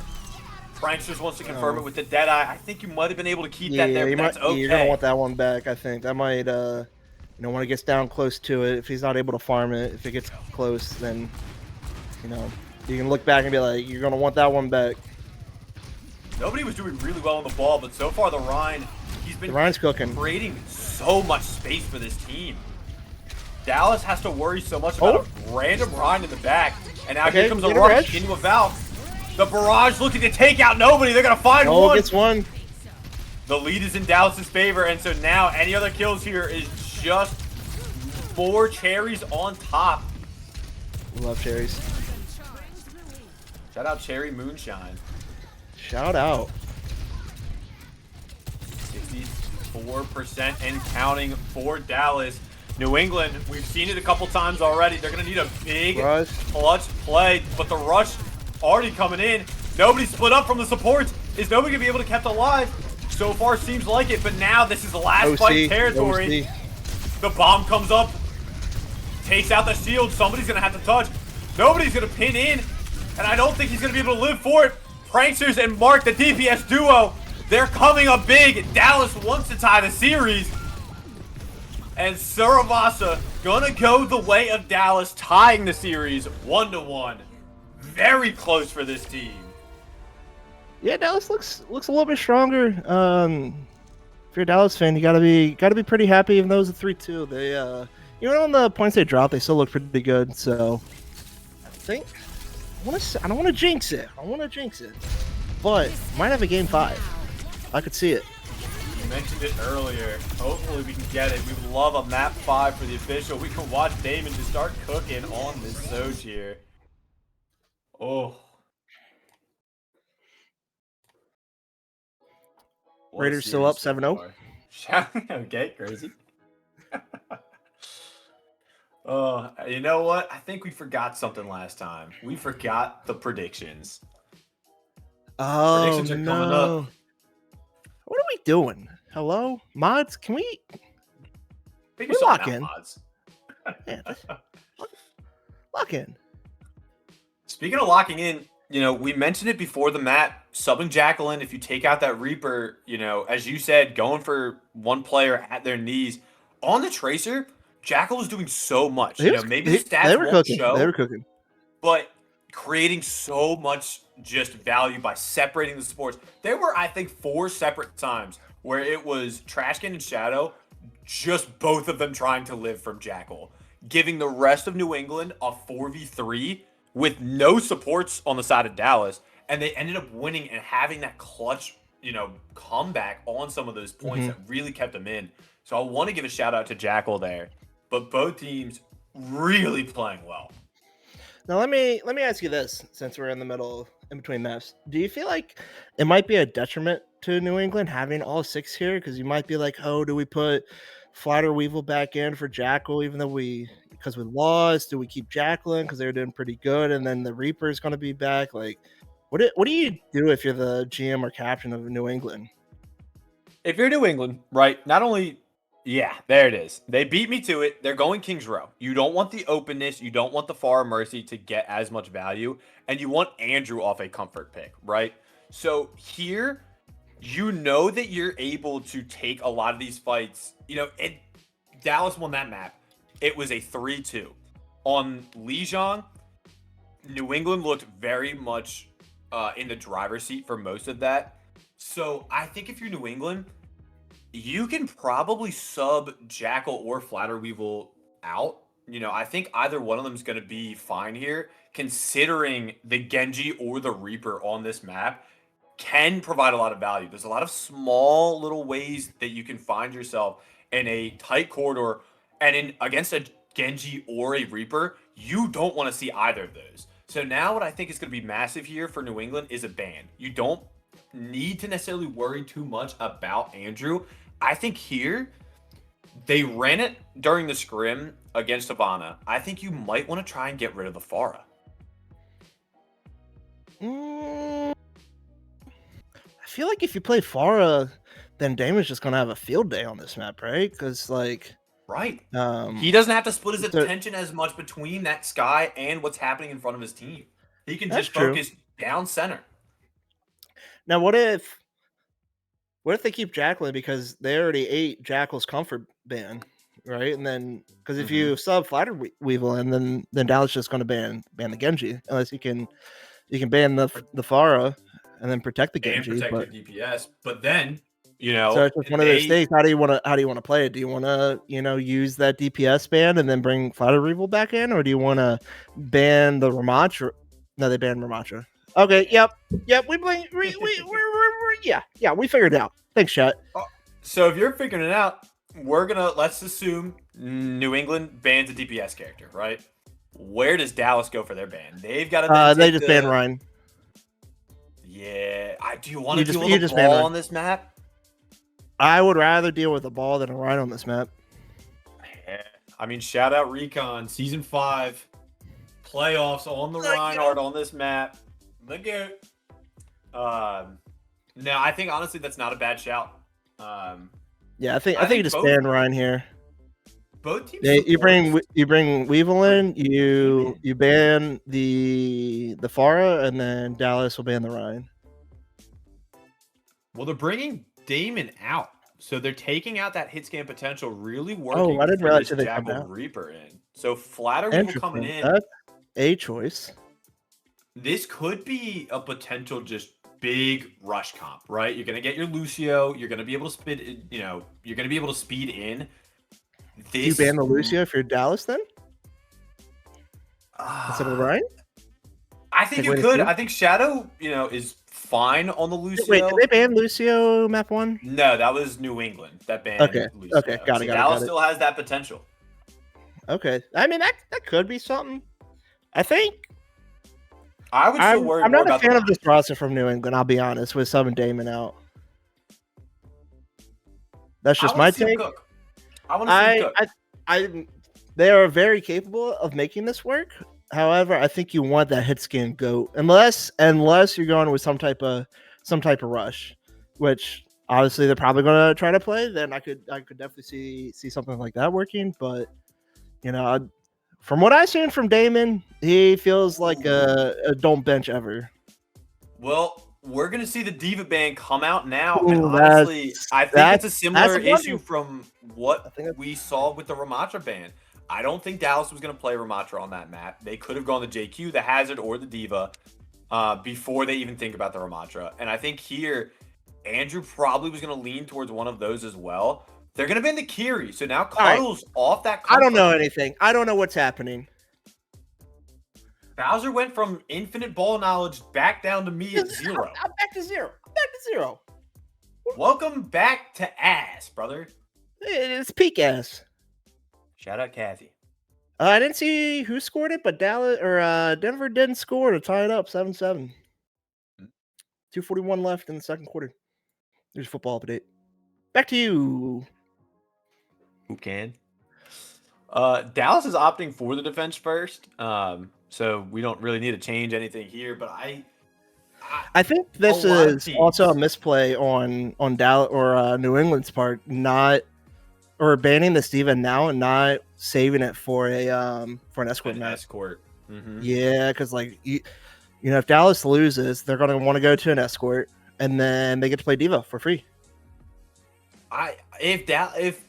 Pranksters wants to confirm it with the Deadeye. I think you might have been able to keep that there, but that's okay. You're gonna want that one back. I think that might, when it gets down close to it, if he's not able to farm it, if it gets close, then you can look back and be like, you're gonna want that one back. Nobody was doing really well on the ball, but so far the Rhine, he's been Ryan's cooking. creating so much space for this team. Dallas has to worry so much about a random Rhine in the back, and now Okay, here comes a get a rush rush. into a Valve. The barrage looking to take out nobody. They're gonna find Oh, one. gets one. The lead is in Dallas's favor, and so now any other kills here is just more cherries on top. Love cherries. Shout out Cherry Moonshine. Shout out. 64% and counting for Dallas. New England, we've seen it a couple times already. They're gonna need a big Rush. clutch play, but the rush already coming in. Nobody split up from the supports. Is nobody gonna be able to kept alive? So far seems like it, but now this is the last fight territory. OC. The bomb comes up, takes out the shield. Somebody's gonna have to touch. Nobody's gonna pin in, and I don't think he's gonna be able to live for it. Pranksters and Mark, the DPS duo, they're coming up big. Dallas wants to tie the series. And Suravasa gonna go the way of Dallas, tying the series 1-1. Very close for this team. Yeah, Dallas looks a little bit stronger. If you're a Dallas fan, you gotta be pretty happy. Even though it was a 3-2, they even on the points they dropped, they still look pretty good. So I think I don't want to jinx it. But might have a game 5. I could see it. You mentioned it earlier. Hopefully we can get it. We would love a map 5 for the official. We can watch Damon just start cooking on this Soj here. Oh. What a Raiders still up series 7-0. so far. Okay, crazy. Oh, you know what? I think we forgot something last time. We forgot the predictions. Oh Predictions are coming no! up. What are we doing? Hello, mods? Can we? Figure We something lock out, in. mods. Man, lock in. Speaking of locking in, you know, we mentioned it before the map, subbing Jacqueline, if you take out that Reaper, you know, as you said, going for one player at their knees. On the Tracer, Jackal was doing so much. You know, maybe the stats They were won't cooking. show, They were cooking. but creating so much just value by separating the supports. There were, I think, 4 separate times where it was Trashkin and Shadow, just both of them trying to live from Jackal, giving the rest of New England a 4v3 with no supports on the side of Dallas, and they ended up winning and having that clutch, you know, comeback on some of those points that really kept them in. So I want to give a shout out to Jackal there, but both teams really playing well. Now let me ask you this: since we're in the middle, in between maps, do you feel like it might be a detriment to New England having all 6 here? Because you might be like, oh, do we put Flatter Weevil back in for Jackal, even though because we lost? Do we keep Jacqueline because they're doing pretty good, and then the Reaper is going to be back? Like, what do you do if you're the GM or captain of New England? If you're New England, right, not only, yeah, there it is. They beat me to it. They're going King's Row. You don't want the openness. You don't want the Far Mercy to get as much value. And you want Andrew off a comfort pick, right? So here, you know that you're able to take a lot of these fights. You know, Dallas won that map. It was a 3-2. On Lijiang, New England looked very much in the driver's seat for most of that. So I think if you're New England, you can probably sub Jackal or Flatter Weevil out. You know, I think either one of them is going to be fine here, considering the Genji or the Reaper on this map can provide a lot of value. There's a lot of small little ways that you can find yourself in a tight corridor, and against a Genji or a Reaper, you don't want to see either of those. So now what I think is going to be massive here for New England is a ban. You don't need to necessarily worry too much about Andrew. I think here, they ran it during the scrim against Havana. I think you might want to try and get rid of the Farah. I feel like if you play Farah, then Damon's just going to have a field day on this map, right? Because, like... Right. He doesn't have to split his attention as much between that Sky and what's happening in front of his team. He can just focus down center. Now, what if they keep Jacqueline because they already ate Jackal's comfort ban, right? And then because if you sub Flatter Weevil, and then Dallas just going to ban the Genji, unless you can ban the Farah and then protect the Genji and protect the DPS. But then, you know, so it's just one of those things. How do you want to play it? Do you want to use that DPS ban and then bring Flatter Weevil back in, or do you want to ban the Ramatra? No, they banned Ramatra. Okay, yep. We figured it out. Thanks, chat. So if you're figuring it out, let's assume New England bans a DPS character, right? Where does Dallas go for their ban? They've got to. They just ban Ryan. Yeah, do you want to deal with a ball on this map? I would rather deal with a ball than a Ryan on this map. Yeah. I mean, shout out Recon Season 5 playoffs on the Reinhardt on this map. The goat. No, I think honestly that's not a bad shout. Yeah, I think you just ban Ryan here. Both teams. Yeah, you bring Weevil in. You ban the Farah, and then Dallas will ban the Ryan. Well, they're bringing Damon out. So they're taking out that hit scan potential, really working Oh, I didn't for realize this they come Jackal out. Reaper in. So Flatter Weevil coming Interesting. in. That's a choice. This could be a potential just big rush comp, right? You're gonna get your Lucio. You're gonna be able to speed. You know, you're gonna be able to speed in. Do you ban the Lucio if you're Dallas then? Instead of Ryan? I think you could. I think Shadow, is fine on the Lucio. Wait, did they ban Lucio map 1? No, that was New England that banned Okay. Lucio. Okay, got it. Dallas still has that potential. Okay. I mean, that could be something. I think. I would still worry I'm more not a about fan of this roster from New England, I'll be honest, with Sub and Damon out. That's just my take. I want to see him cook. They are very capable of making this work. However, I think you want that hit scan go unless you're going with some type of rush, which obviously they're probably going to try to play. Then I could definitely see something like that working. But from what I've seen from Damon, he feels like a don't bench ever. Well, we're going to see the Diva ban come out now. Ooh, and honestly, I think it's a similar issue from what we saw with the Ramatra ban. I don't think Dallas was going to play Ramatra on that map. They could have gone the JQ, the Hazard, or the Diva before they even think about the Ramatra. And I think here, Andrew probably was going to lean towards one of those as well. They're going to ban the Kiri. So now Cuddle's off that comfort. I don't know anything. I don't know what's happening. Bowser went from infinite ball knowledge back down to me at 0. I'm back to 0. Welcome back to ass, brother. It's peak ass. Shout out Kathy. I didn't see who scored it, but Denver didn't score to tie it up 7-7. 2:41 left in the second quarter. There's a football update. Back to you. Who can? Dallas is opting for the defense first. So we don't really need to change anything here, but I think this is also a misplay on Dallas or New England's part, or banning this Diva now and not saving it for an escort match. Escort. Mm-hmm. Yeah, because if Dallas loses, they're gonna want to go to an escort, and then they get to play Diva for free. If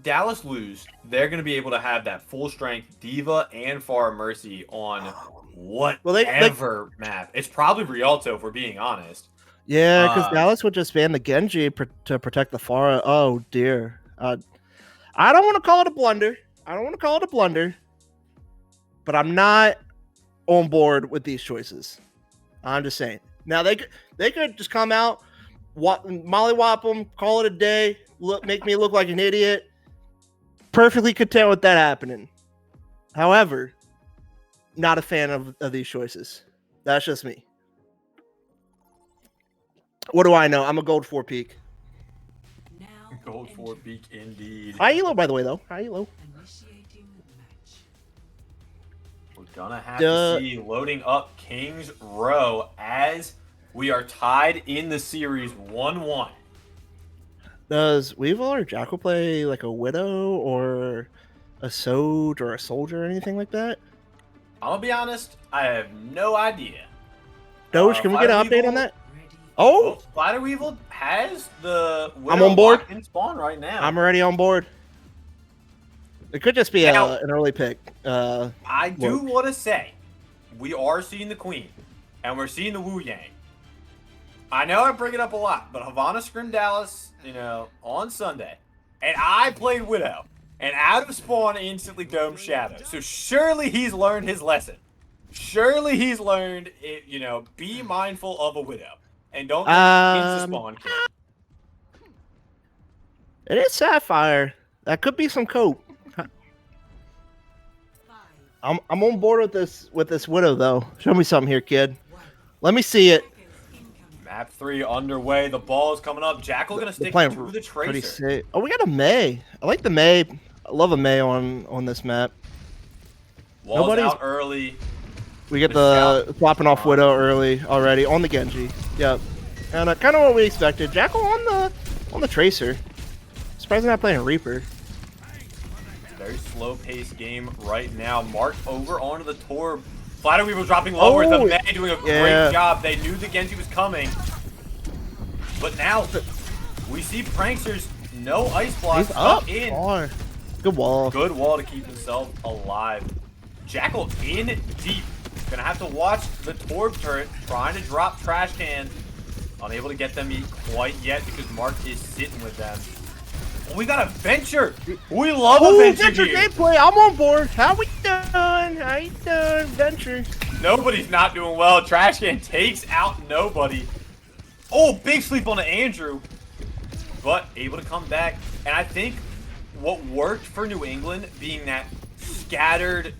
Dallas lose, they're going to be able to have that full strength Diva and Far Mercy on whatever map. It's probably Rialto, if we're being honest. Yeah, because Dallas would just ban the Genji to protect the Pharah. Oh dear. I don't want to call it a blunder. But I'm not on board with these choices. I'm just saying. Now they could just come out, mollywop them, call it a day, make me look like an idiot. Perfectly content with that happening. However, not a fan of these choices. That's just me. What do I know? I'm a gold 4 peak. Gold 4 peak indeed. High elo, by the way, though. High elo. We're gonna have to see loading up King's Row as we are tied in the series 1-1. Does Weevil or Jackal play like a Widow or a Soj or a Soldier or anything like that? I'm gonna be honest, I have no idea. Doge, can we get an update on that? Oh, Spider Weevil has the Widow I'm on board in spawn right now. I'm already on board. It could just be an early pick. I do want to say, we are seeing the Queen, and we're seeing the Wu Yang. I know I bring it up a lot, but Havana scrimmed Dallas, on Sunday, and I played Widow, and out of spawn instantly domed Shadow. So surely he's learned his lesson. Surely he's learned it. Be mindful of a Widow, and don't insta spawn kill. It is Sapphire. That could be some cope. I'm on board with this Widow though. Show me something here, kid. Let me see it. Map 3 underway. The ball is coming up. Jackal gonna stick to the Tracer. Oh, we got a Mei. I like the Mei. I love a Mei on this map. Walls out early. We get the flopping off Widow early already on the Genji. Yep. And kind of what we expected. Jackal on the Tracer. Surprised they're not playing Reaper. Very slow-paced game right now. Mark over onto the Torb. Flatter Weevil dropping lower. The Mei doing a great job. They knew the Genji was coming. But now, we see Pranksters, no ice blocks, He's up. in. Far. Good wall. Good wall to keep himself alive. Jackal in deep. Gonna have to watch the Torb turret trying to drop trash cans. Unable to get them quite yet because Mark is sitting with them. Oh, we got a Venture. We love a Venture here. gameplay. I'm on board. How we doing? How you doing, Venture? Nobody's not doing well. Trash can takes out nobody. Oh, big sleep on the Andrew. But able to come back. And I think what worked for New England being that scattered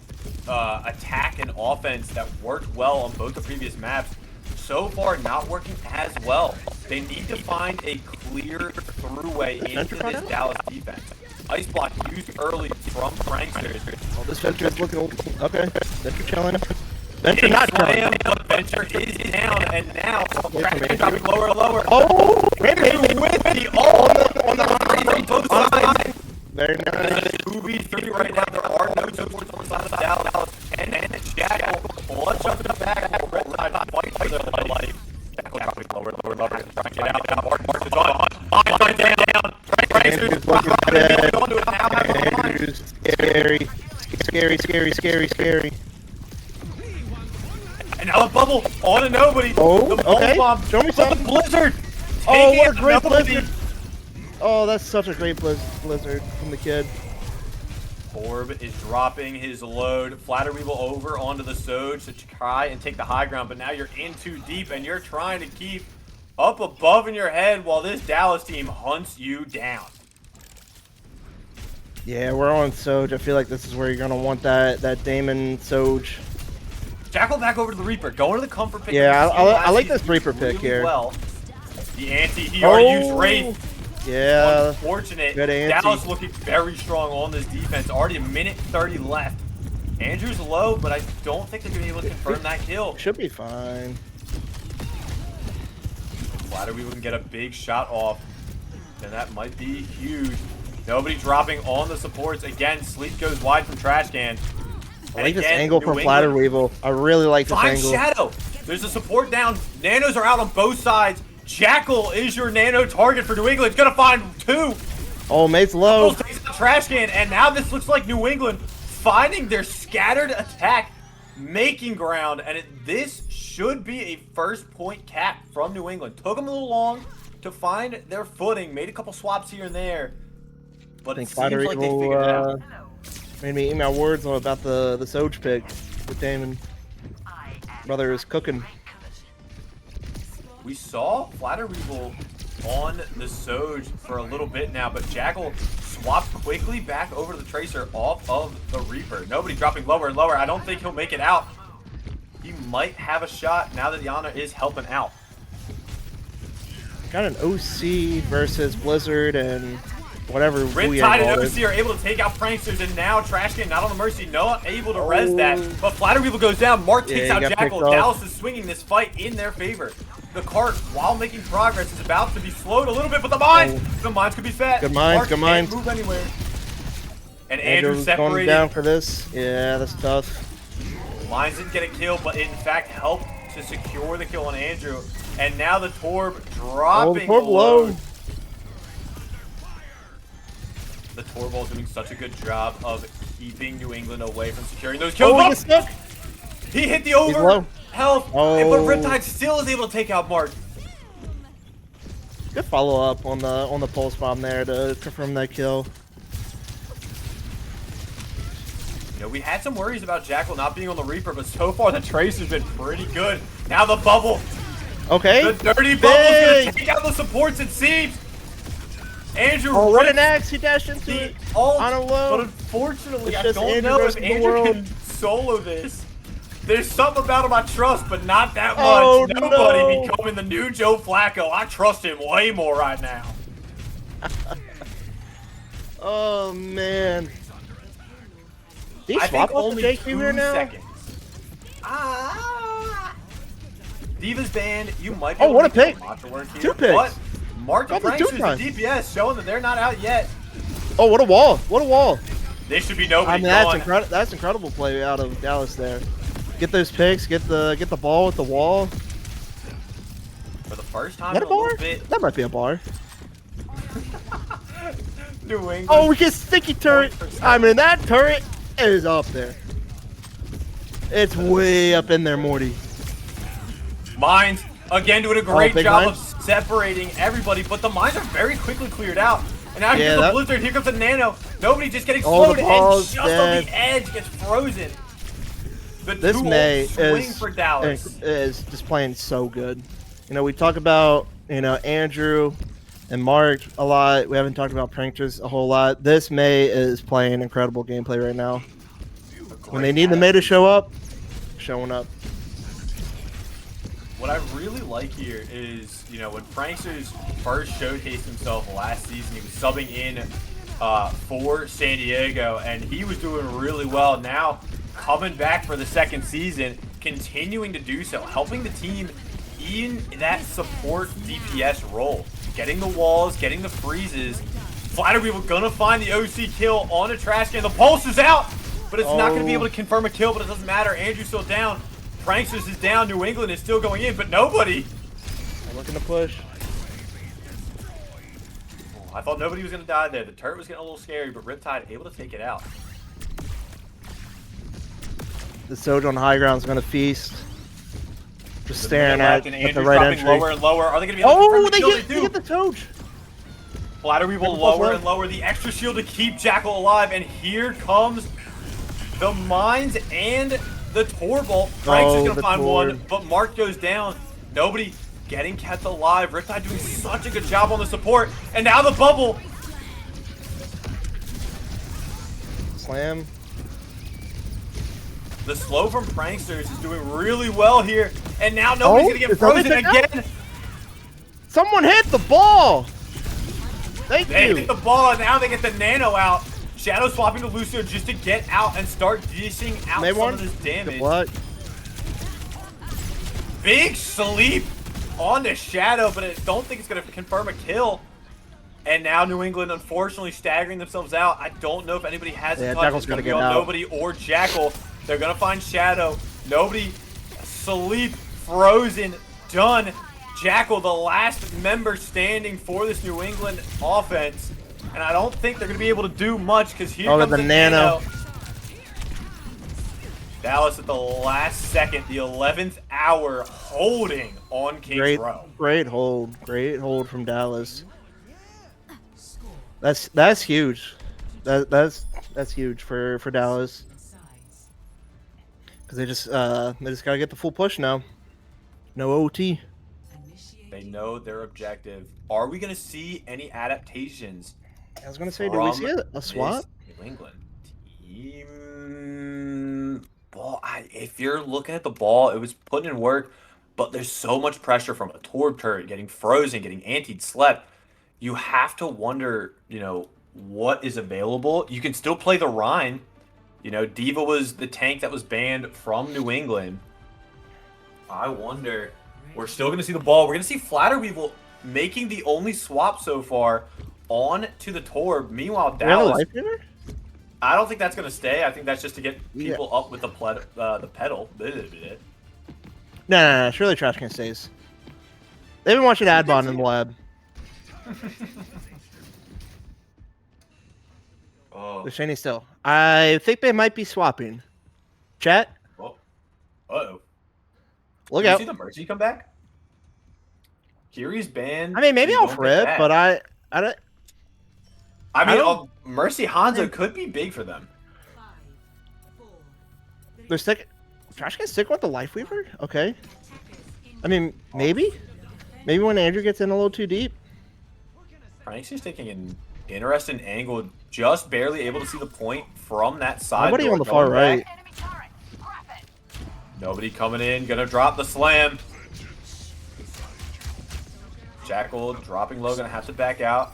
attack and offense that worked well on both the previous maps, so far not working as well. They need to find a clear throughway into this Dallas defense. Ice block used early from Pranksters. Oh, this Venture is looking okay. Venture chilling. Venture not chilling. Venture is down, and now Trash dropping lower and lower. Oh, with the ult on the both sides. very nice. 2v3 right now. There are no supports on the side of Dallas. And Jackal, clutch up the back. Red side fight for their life. Jackal dropping lower, trying to get out. Mark is on. Line down. Andrew's looking dead. Andrew's scary. And now the bubble on to nobody. Oh, the bubble okay. bomb. Show me But the something. blizzard. Oh, taking what a it great nobody. blizzard. Oh, that's such a great blizzard from the kid. Orb is dropping his load. Flatter Weevil over onto the Soj to try and take the high ground, but now you're in too deep and you're trying to keep up above in your head while this Dallas team hunts you down. Yeah, we're on Soj. I feel like this is where you're gonna want that Damon Soj. Jackal back over to the Reaper. Going to the comfort pick. Yeah, We've seen I like last this Reaper season pick here. Well, the anti-hero used Wraith. Yeah. Unfortunate. Good anti. Dallas looking very strong on this defense. Already a minute 30 left. Andrew's low, but I don't think they're going to be able to confirm that kill. Should be fine. Flatter Weevil can get a big shot off, and that might be huge. Nobody dropping on the supports. Again, Sleep goes wide from Trash Can. I like this angle from Flatter Weevil. I really like this Find angle. Shadow. There's a support down. Nanos are out on both sides. Jackal is your nano target for New England. It's going to find two. Oh, mate's low. Takes the Trash Can, and now this looks like New England finding their scattered attack, making ground, and this should be a first point cap from New England. Took them a little long to find their footing, made a couple swaps here and there, but it seems like they figured it out. Made me eat my words about the Soj pick with Damon. Brother is cooking. We saw Flatter Weevil on the Soj for a little bit now, but Jackal swapped quickly back over to the Tracer off of the Reaper. Nobody dropping lower and lower. I don't think he'll make it out. He might have a shot now that Yana is helping out. Got an OC versus Blizzard and whatever. Riptide and OC are able to take out Pranksters, and now Trash Can not on the Mercy, not able to res that. But Flatter Weevil goes down. Mark takes out Jackal. Dallas is swinging this fight in their favor. The cart, while making progress, is about to be slowed a little bit, but the mines could be fat. Good mines, Mark good mines. can't move anywhere. And Andrew Andrew's separated. going down for this. Yeah, that's tough. Mines didn't get a kill, but in fact helped to secure the kill on Andrew. And now the Torb dropping. Oh, the Torb low. The Torb is doing such a good job of keeping New England away from securing those kills. Oh, he gets stuck. He hit the He's over low. health, Oh. but Riptide still is able to take out Mark. Good follow up on the pulse bomb there to confirm that kill. You know, we had some worries about Jackal not being on the Reaper, but so far the Trace has been pretty good. Now the bubble. Okay. The dirty bubble's gonna take out the supports, it seems. Andrew running axe, he dashed into the it. ult, On a low. but unfortunately, It's I just don't Andrew know if versus the Andrew world. can solo this. There's something about him I trust, but not that much. Oh, Nobody no. becoming the new Joe Flacco. I trust him way more right now. Oh man. Did he I swap think off the only JQ 2 here now? seconds. Diva's banned. You might be Oh, able what to a make pick. Mantra work here, 2 picks. But Mark Got the Pranksters 2 the times. DPS showing that they're not out yet. Oh, what a wall! What a wall! They should be nobody I mean, that's gone. incredible. That's incredible play out of Dallas there. Get those picks. Get the ball with the wall. For the first time Is in that a a little bar? bit. That might be a bar. New England. Oh, we get sticky turret. I mean, that turret is up there. It's way up in there, Morty. Mines, again, doing a great big job mines? of separating everybody, but the mines are very quickly cleared out. And now Yeah, here's the that- blizzard, here comes the nano. Nobody just getting Oh, the slowed and ball's just on dead. the edge gets frozen. The This two May swing is for Dallas. is just playing so good. You know, we talk about Andrew and Mark a lot. We haven't talked about Pranksters a whole lot. This May is playing incredible gameplay right now. When they need the May to show up, showing up. What I really like here is, when Pranksters first showcased himself last season, he was subbing in for San Diego, and he was doing really well. Now, coming back for the second season, continuing to do so, helping the team in that support DPS role. Getting the walls, getting the freezes. Flatter Weevil gonna find the OC kill on a trash can. The pulse is out, but it's not gonna be able to confirm a kill, but it doesn't matter. Andrew's still down. Pranksters is down. New England is still going in, but nobody. I'm looking to push. I thought nobody was gonna die there. The turret was getting a little scary, but Riptide able to take it out. The Sojo on high ground is going to feast. Just The staring minute at, left, and the Andrew's right dropping entry. lower and lower. Are they gonna be able to confirm Oh, the they kill? get, they do. get the Toge. Flatter Weevil lower and lower. The extra shield to keep Jackal alive, and here comes the mines and the Torbolt. Frank's is gonna the find Tor. one, but Mark goes down. Nobody getting kept alive. Riptide doing such a good job on the support, and now the bubble. Slam. The slow from Pranksters is doing really well here, and now nobody's gonna get is nobody frozen picked again. Someone hit the ball. Thank They you. hit the ball, and now they get the nano out. Shadow swapping to Lucio just to get out and start dishing out May some one. of this damage. What? Big sleep on the Shadow, but I don't think it's going to confirm a kill. And now New England, unfortunately, staggering themselves out. I don't know if anybody has a touch. Jackal's It's going to be gonna on get out. nobody or Jackal. They're going to find Shadow. Nobody. Sleep. Frozen. Done. Jackal, the last member standing for this New England offense. And I don't think they're going to be able to do much because here comes the the nano. Dallas at the last second, the 11th hour, holding on King's Row. Great hold from Dallas. That's huge. That's huge for Dallas. Because they just gotta get the full push now. No OT. They know their objective. Are we going to see any adaptations? I was gonna say, do we see a this swap? New England team. Ball. If you're looking at the ball, it was putting in work, but there's so much pressure from a Torb turret getting frozen, getting antied, slept. You have to wonder, what is available. You can still play the Rhine. Diva was the tank that was banned from New England. I wonder. We're still going to see the ball. We're going to see Flatter Weevil making the only swap so far on to the Torb. Meanwhile, Do we have a Dallas. life giver? I don't think that's going to stay. I think that's just to get people up with the pedal. No. Surely Trash Can stays. They've been watching Adbon in the lab. Oh. They're shiny still. I think they might be swapping. Chat, Oh. Uh-oh. look Did you out. see the Mercy come back? Kiri's banned. I mean, maybe You I'll don't get rip, that. but I don't. I mean, don't- Mercy Hanzo could be big for them. They're stick. Trash Can stick with the Life Weaver? Okay. I mean, maybe. Maybe when Andrew gets in a little too deep. Frank's just taking an interesting angle, just barely able to see the point from that side. Nobody door on the far going right. back. Nobody coming in, gonna drop the slam. Jackal dropping low, gonna have to back out.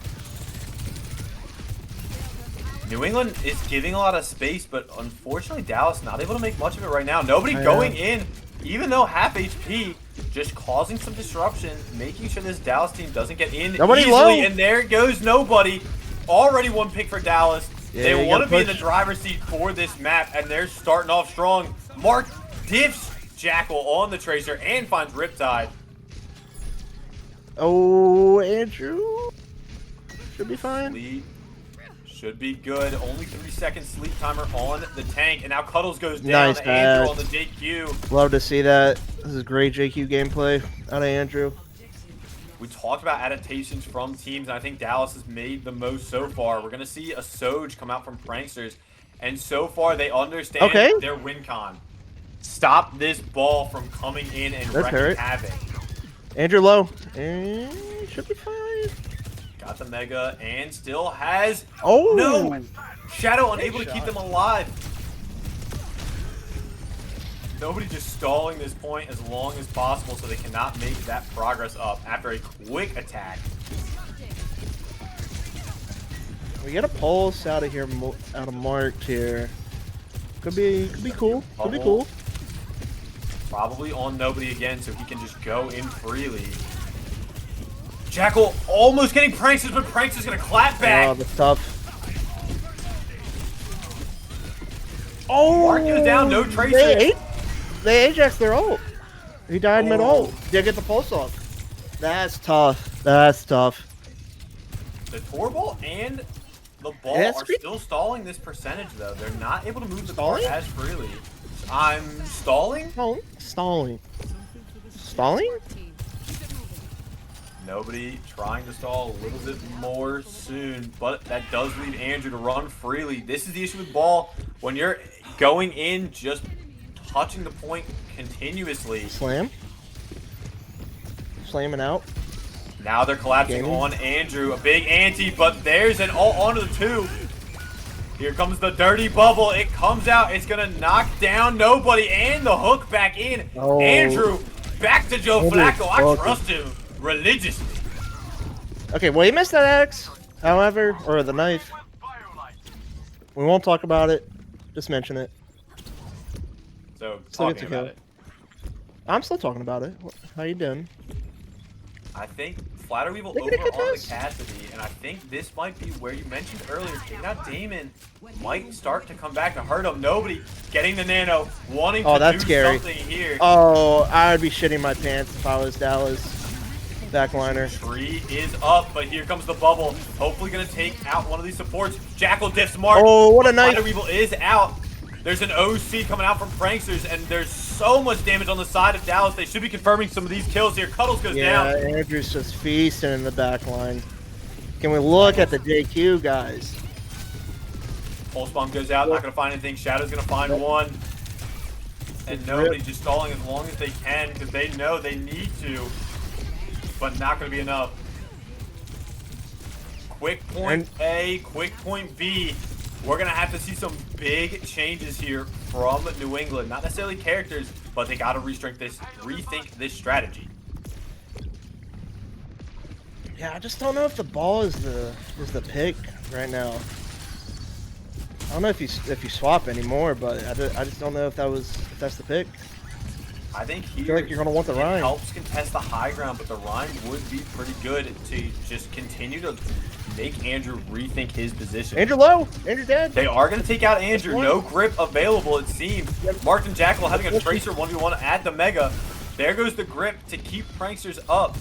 New England is giving a lot of space, but unfortunately Dallas not able to make much of it right now. Nobody going in, even though half HP, just causing some disruption, making sure this Dallas team doesn't get in Nobody easily. low. And there goes nobody. Already one pick for Dallas. Yeah, They you want to gotta be in the push. driver's seat for this map, and they're starting off strong. Mark diffs Jackal on the Tracer and finds Riptide. Oh, Andrew should be fine. Sleep should be good. Only 3 seconds sleep timer on the tank, and now Cuddles goes down. Nice Andrew pass. on the JQ. Love to see that. This is great JQ gameplay out of Andrew. We talked about adaptations from teams, and I think Dallas has made the most so far. We're going to see a Soj come out from Pranksters, and so far they understand their win con. Stop this ball from coming in and wrecking havoc. Andrew low. And should be fine. Got the Mega, and still has... Oh! No! Shadow unable to keep them alive. Nobody just stalling this point as long as possible so they cannot make that progress up after a quick attack. We get a pulse out of here, out of marked here. Could be cool. Could be cool. Probably on nobody again, so he can just go in freely. Jackal almost getting Pranksters, but Pranksters gonna clap back. Oh, that's tough. Oh, Mark goes down, no tracer. They Ajax their ult. He died mid-ult. Did get the pulse off. That's tough. That's tough. The Torval and the ball are still stalling this percentage, though. They're not able to move the ball as freely. I'm stalling? Oh, stalling. Stalling? Nobody trying to stall a little bit more soon, but that does leave Andrew to run freely. This is the issue with ball. When you're going in, just touching the point continuously. Slam. Slamming out. Now they're collapsing on Andrew. A big ante, but there's an ult onto the 2. Here comes the dirty bubble. It comes out. It's going to knock down nobody and the hook back in. Oh. Andrew, back to Joe Flacco. I trust him religiously. Okay, well, he missed that axe, however, or the knife. We won't talk about it. Just mention it. So, Still talking about it. I'm still talking about it. How you doing? I think Flattery will over on the Cassidy, and I think this might be where you mentioned earlier, taking out Damon might start to come back to hurt him. Nobody getting the nano, wanting to do something here. Oh, I would be shitting my pants if I was Dallas. Backliner. Tree is up, but here comes the bubble. Hopefully going to take out one of these supports. Jackal diffs Mark. Oh, what a knife. Flattery is out. There's an OC coming out from Pranksters, and there's so much damage on the side of Dallas. They should be confirming some of these kills here. Cuddles goes down. Yeah, Andrew's just feasting in the back line. Can we look at the JQ, guys? Pulse bomb goes out, not going to find anything. Shadow's going to find one. And nobody's just stalling as long as they can because they know they need to, but not going to be enough. Quick point A, quick point B. We're going to have to see some big changes here from New England. Not necessarily characters, but they got to rethink this strategy. Yeah, I just don't know if the ball is the pick right now. I don't know if you swap anymore, but I just don't know if that's the pick. I think I feel like you're gonna want the Rhine. Helps contest the high ground, but the Rhine would be pretty good to just continue to make Andrew rethink his position. Andrew low, Andrew dead. They are going to take out Andrew. No grip available, it seems. Mark and Jackal having a tracer 1v1 at the Mega. There goes the grip to keep Pranksters up.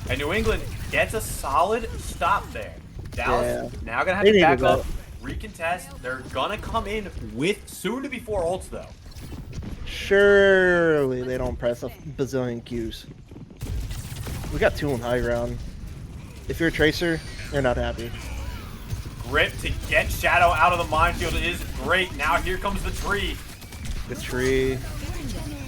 And New England gets a solid stop there. Dallas now going to have to back up, recontest. They're going to come in with soon-to-be 4 ults, though. Surely they don't press a bazillion Qs. We got 2 on high ground. If you're a tracer, you're not happy. Grip to get Shadow out of the minefield is great. Now here comes the tree. The tree.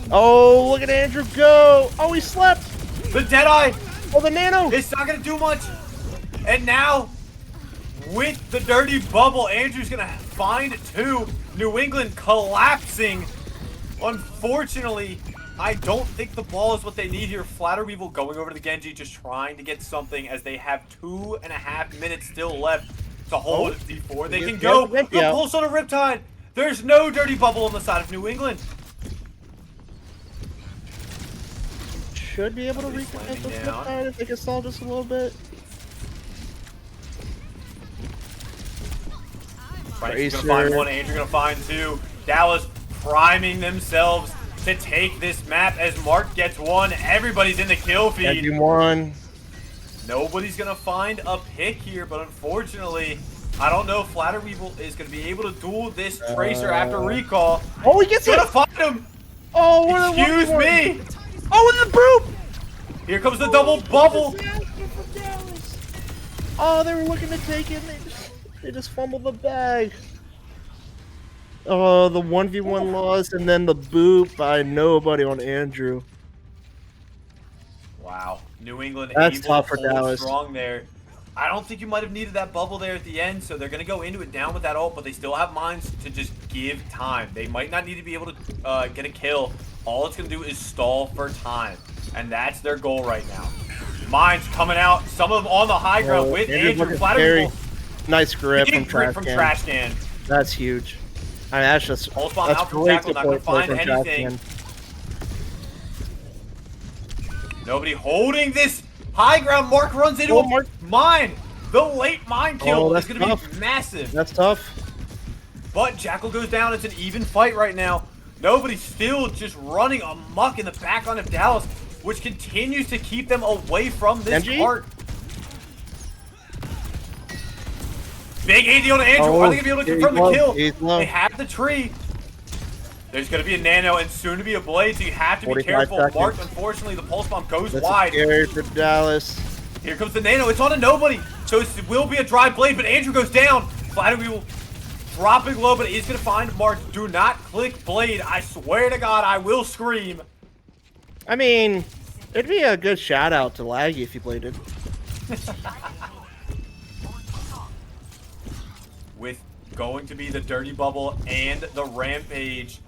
Oh, look at Andrew go. Oh, he slept. The Deadeye. Oh, the nano. It's not going to do much. And now, with the dirty bubble, Andrew's going to find 2. New England collapsing. Unfortunately, I don't think the ball is what they need here. Flatter Weevil going over to the Genji, just trying to get something as they have 2.5 minutes still left to hold D4. They can go. The pulse on a Riptide. There's no dirty bubble on the side of New England. Should be able to reconnect this Riptide if they can stall just a little bit. Frank's gonna find 1. Andrew gonna find 2. Dallas priming themselves to take this map as Mark gets 1. Everybody's in the kill feed. Everyone. Nobody's gonna find a pick here, but unfortunately, I don't know if Flatter Weevil is gonna be able to duel this Tracer after recall. Oh, he gets Gonna it! find him! Oh, what a Excuse one-for-one. me! Oh, and the boop! Here comes the double bubble! Oh, they were looking to take it. They just fumbled the bag. Oh, the 1v1 loss, and then the boop by nobody on Andrew. Wow, New England That's able tough to for hold Dallas. strong there. I don't think you might have needed that bubble there at the end, so they're gonna go into it down with that ult, but they still have mines to just give time. They might not need to be able to get a kill. All it's gonna do is stall for time, and that's their goal right now. Mines coming out, some of them on the high ground with Andrew. Very nice grip Big grip from from Trash Trash Can. That's huge. I mean, that's just Pulse bomb that's out from great Jackal, not support gonna play find from Trash anything. Can. Nobody holding this high ground. Mark runs into a Mark. mine. The late mine kill is that's going to tough. be massive. That's tough. But Jackal goes down. It's an even fight right now. Nobody's still just running amok in the backline of Dallas, which continues to keep them away from this Genji? part. Big AD on Andrew. Oh, Are they going to be able to he's confirm the low. kill? He's low. They have the tree. There's going to be a nano and soon to be a blade, so you have to be 45 careful. seconds. Mark, unfortunately, the pulse bomb goes That's wide. scary for Dallas. Here comes the nano. It's on a nobody. So it will be a dry blade, but Andrew goes down. Flatter Weevil dropping low, but he's going to find Mark. Do not click blade. I swear to God, I will scream. I mean, it'd be a good shout out to Laggy if he played it. With going to be the dirty bubble and the rampage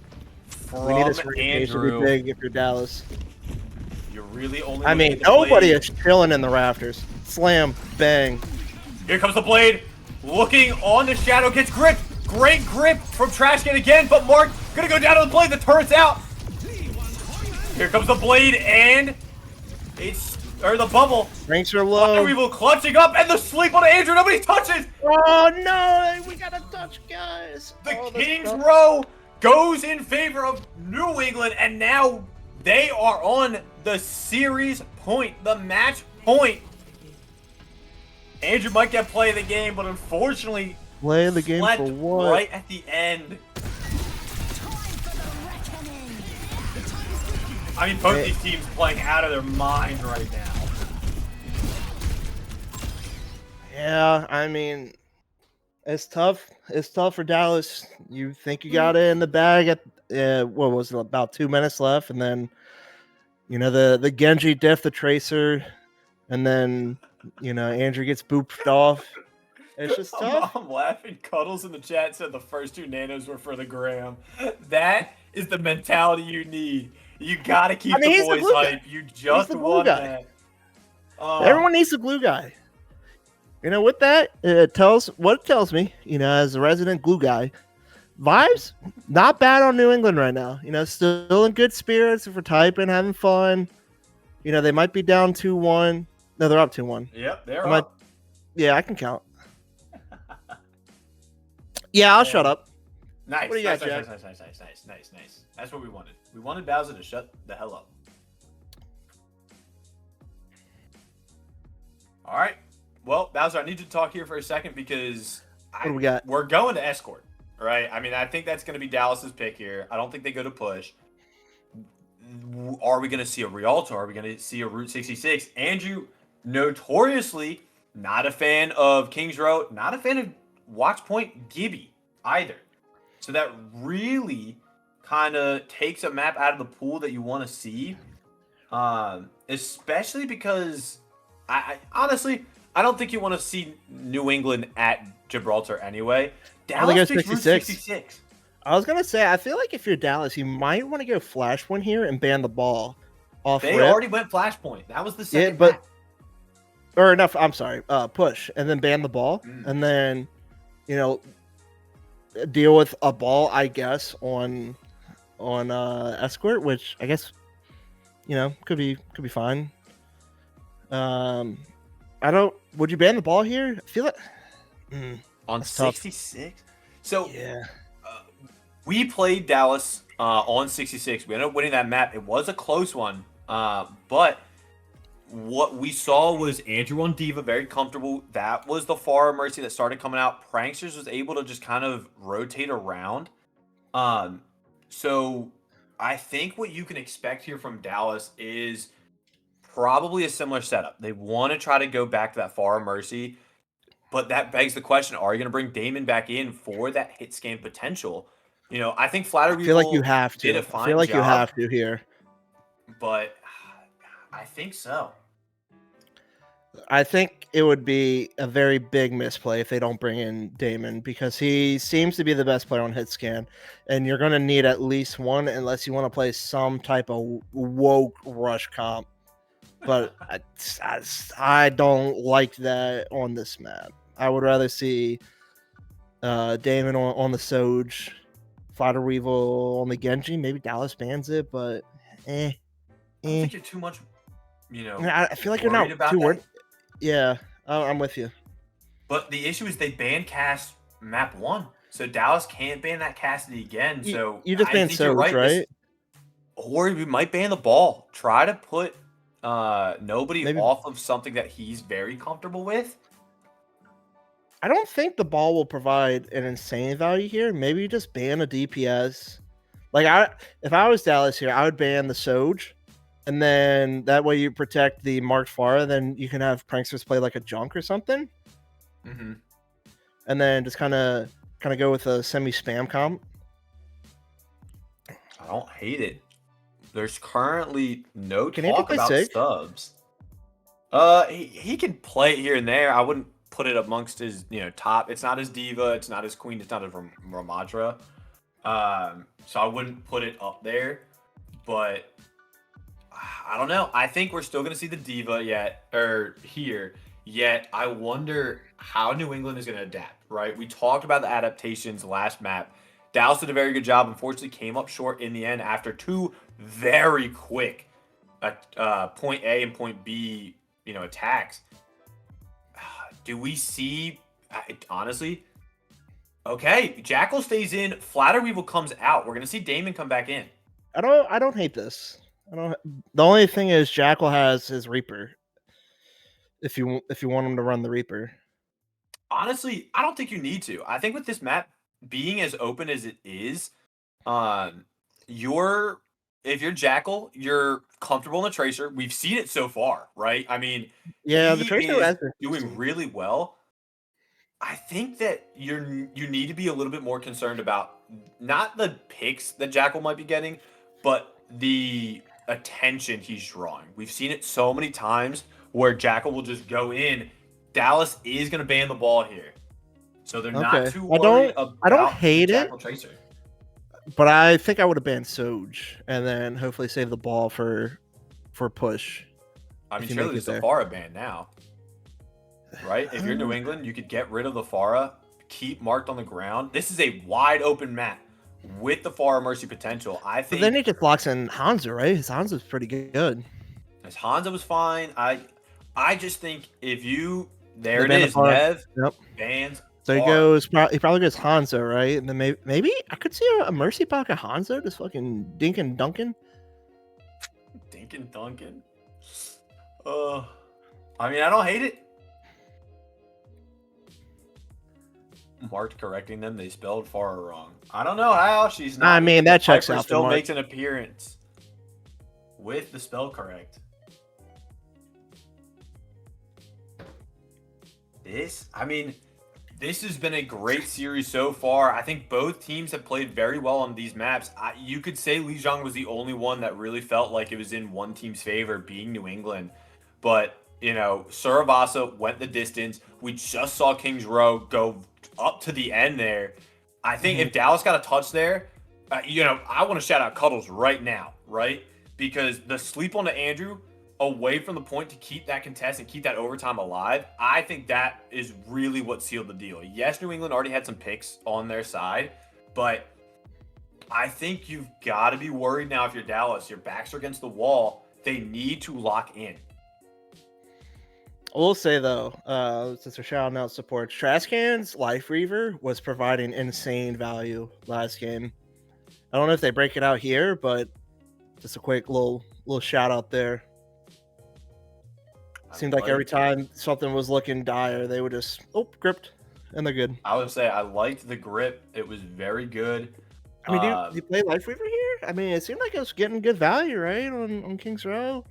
from We need this rampage to be Andrew. big if you're Dallas. You're really only I looking mean, at the nobody blade. is chilling in the rafters. Slam, bang. Here comes the blade. Looking on the shadow. Gets gripped. Great grip from Trash Can again, but Mark gonna go down to the blade. The turret's out. Here comes the blade and the bubble. Ranks are Flatter low. Weevil clutching up and the sleep on Andrew. Nobody touches. Oh no, we gotta touch, guys. The Oh, that's King's tough. Row goes in favor of New England, and now they are on the series point, the match point. Andrew might get play of the game, but unfortunately, Play the game slept for what? right at the end. I mean, both these teams playing out of their mind right now. Yeah, I mean, it's tough. It's tough for Dallas. You think you got it in the bag at what was it, about 2 minutes left, and then the Genji diff the Tracer, and then Andrew gets booped off. It's just tough. I'm laughing. Cuddles in the chat said the first 2 nanos were for the gram. That is the mentality you need. You gotta keep I mean, the he's the boys glue guy. hype. You just the glue won guy. that. Everyone needs a glue guy. With that, it tells me, as a resident glue guy, vibes not bad on New England right now. Still in good spirits if we're typing, having fun. They might be down 2-1. No, they're up 2-1. Yep, they're up. Yeah, I can count. Yeah, I'll shut up. Nice. What do you nice, got, nice, Jack? nice. That's what we wanted. We wanted Bowser to shut the hell up. All right. Well, Bowser, I need you to talk here for a second because What do we got? We're going to escort, right? I mean, I think that's going to be Dallas's pick here. I don't think they go to push. Are we going to see a Rialto? Are we going to see a Route 66? Andrew, notoriously not a fan of Kings Row, not a fan of Watchpoint Gibby either. So that really kind of takes a map out of the pool that you want to see, especially because I honestly, I don't think you want to see New England at Gibraltar anyway. Dallas picks Route 66. I was gonna say, I feel like if you're Dallas, you might want to go Flashpoint here and ban the ball off. They rip. already went Flashpoint. That was the second. Yeah, but map. or enough. I'm sorry. Push and then ban the ball, and then deal with a ball, I guess, on escort, which I guess could be fine. I don't. Would you ban the ball here? I feel like on that's tough. 66. So Yeah. we played Dallas on 66. We ended up winning that map. It was a close one, but what we saw was Andrew on Diva, very comfortable. That was the Far Mercy that started coming out. Pranksters was able to just kind of rotate around. So I think what you can expect here from Dallas is probably a similar setup. They want to try to go back to that Far Mercy, but that begs the question: are you going to bring Damon back in for that hit scan potential? I think Flattery I feel like you Weevil have did to. a I fine feel like you job, have to here. but I think so. I think it would be a very big misplay if they don't bring in Damon because he seems to be the best player on hit scan, and you're going to need at least one unless you want to play some type of woke rush comp. But I don't like that on this map. I would rather see Damon on the Soj, Fighter Weevil on the Genji. Maybe Dallas bans it, but I don't think you're too much, I feel like you're worried not about too that. worried. Yeah, I'm with you. But the issue is they banned Cass map 1. So Dallas can't ban that Cassidy again. So You just I banned think you're Soj, right? Or we might ban the ball. Try to put nobody Maybe off of something that he's very comfortable with. I don't think the ball will provide an insane value here. Maybe you just ban a DPS. If I was Dallas here, I would ban the Soj, and then that way you protect the marked Pharah. Then you can have pranksters play like a junk or something, Mm-hmm. and then just kind of go with a semi spam comp. I don't hate it. There's currently no Can he talk play about Sig? subs. He can play it here and there. I wouldn't put it amongst his, top. It's not his Diva. It's not his Queen. It's not his Ramadra. So I wouldn't put it up there. But I don't know. I think we're still going to see the Diva here. Yet I wonder how New England is going to adapt, right? We talked about the adaptations last map. Dallas did a very good job. Unfortunately, came up short in the end after two very quick point A and point B, attacks. Do we see, honestly? Okay, Jackal stays in. Flatter Weevil comes out. We're gonna see Damon come back in. I don't hate this. The only thing is Jackal has his Reaper. If you want him to run the Reaper. Honestly, I don't think you need to. I think with this map being as open as it is, if you're Jackal, you're comfortable in the Tracer. We've seen it so far, right? I mean, Yeah, he the Tracer is has been doing really well. I think that you need to be a little bit more concerned about not the picks that Jackal might be getting, but the attention he's drawing. We've seen it so many times where Jackal will just go in. Dallas is going to ban the ball here. So they're not too worried about I don't hate the Jackal Tracer. But I think I would have banned Soj and then hopefully save the ball for push. I mean, surely there's a Pharah ban now. Right? If you're New England, you could get rid of the Pharah, keep marked on the ground. This is a wide open map with the Pharah Mercy potential. I think. But then he just blocks in Hanzo, right? His Hanzo's pretty good. His Hanzo was fine. I just think if you They it ban the is, Pharah. Nev Yep. bans. So he Pharah. goes. He probably goes Hanzo, right? And then maybe I could see a Mercy pocket Hanzo just fucking dinking Duncan. Dinkin' Duncan. I mean, I don't hate it. Marked correcting them. They spelled Pharah wrong. I don't know how she's not. I mean, that checks Piper out. still makes an appearance with the spell correct. This has been a great series so far. I think both teams have played very well on these maps. You could say Lijiang was the only one that really felt like it was in one team's favor, being New England. But, Surabasa went the distance. We just saw Kings Row go up to the end there. I think if Dallas got a touch there, I want to shout out Cuddles right now, right? Because the sleep onto Andrew away from the point to keep that contest and keep that overtime alive, I think that is really what sealed the deal. Yes, New England already had some picks on their side, but I think you've got to be worried now if you're Dallas. Your backs are against the wall. They need to lock in. I will say though, since we're shouting out support, Trashcan's Life Reaver was providing insane value last game. I don't know if they break it out here, but just a quick little shout out there. Seemed like every time something was looking dire, they would just gripped, and they're good. I would say I liked the grip. It was very good. I mean, do you play Life Weaver here? I mean, it seemed like it was getting good value, right, on King's Row.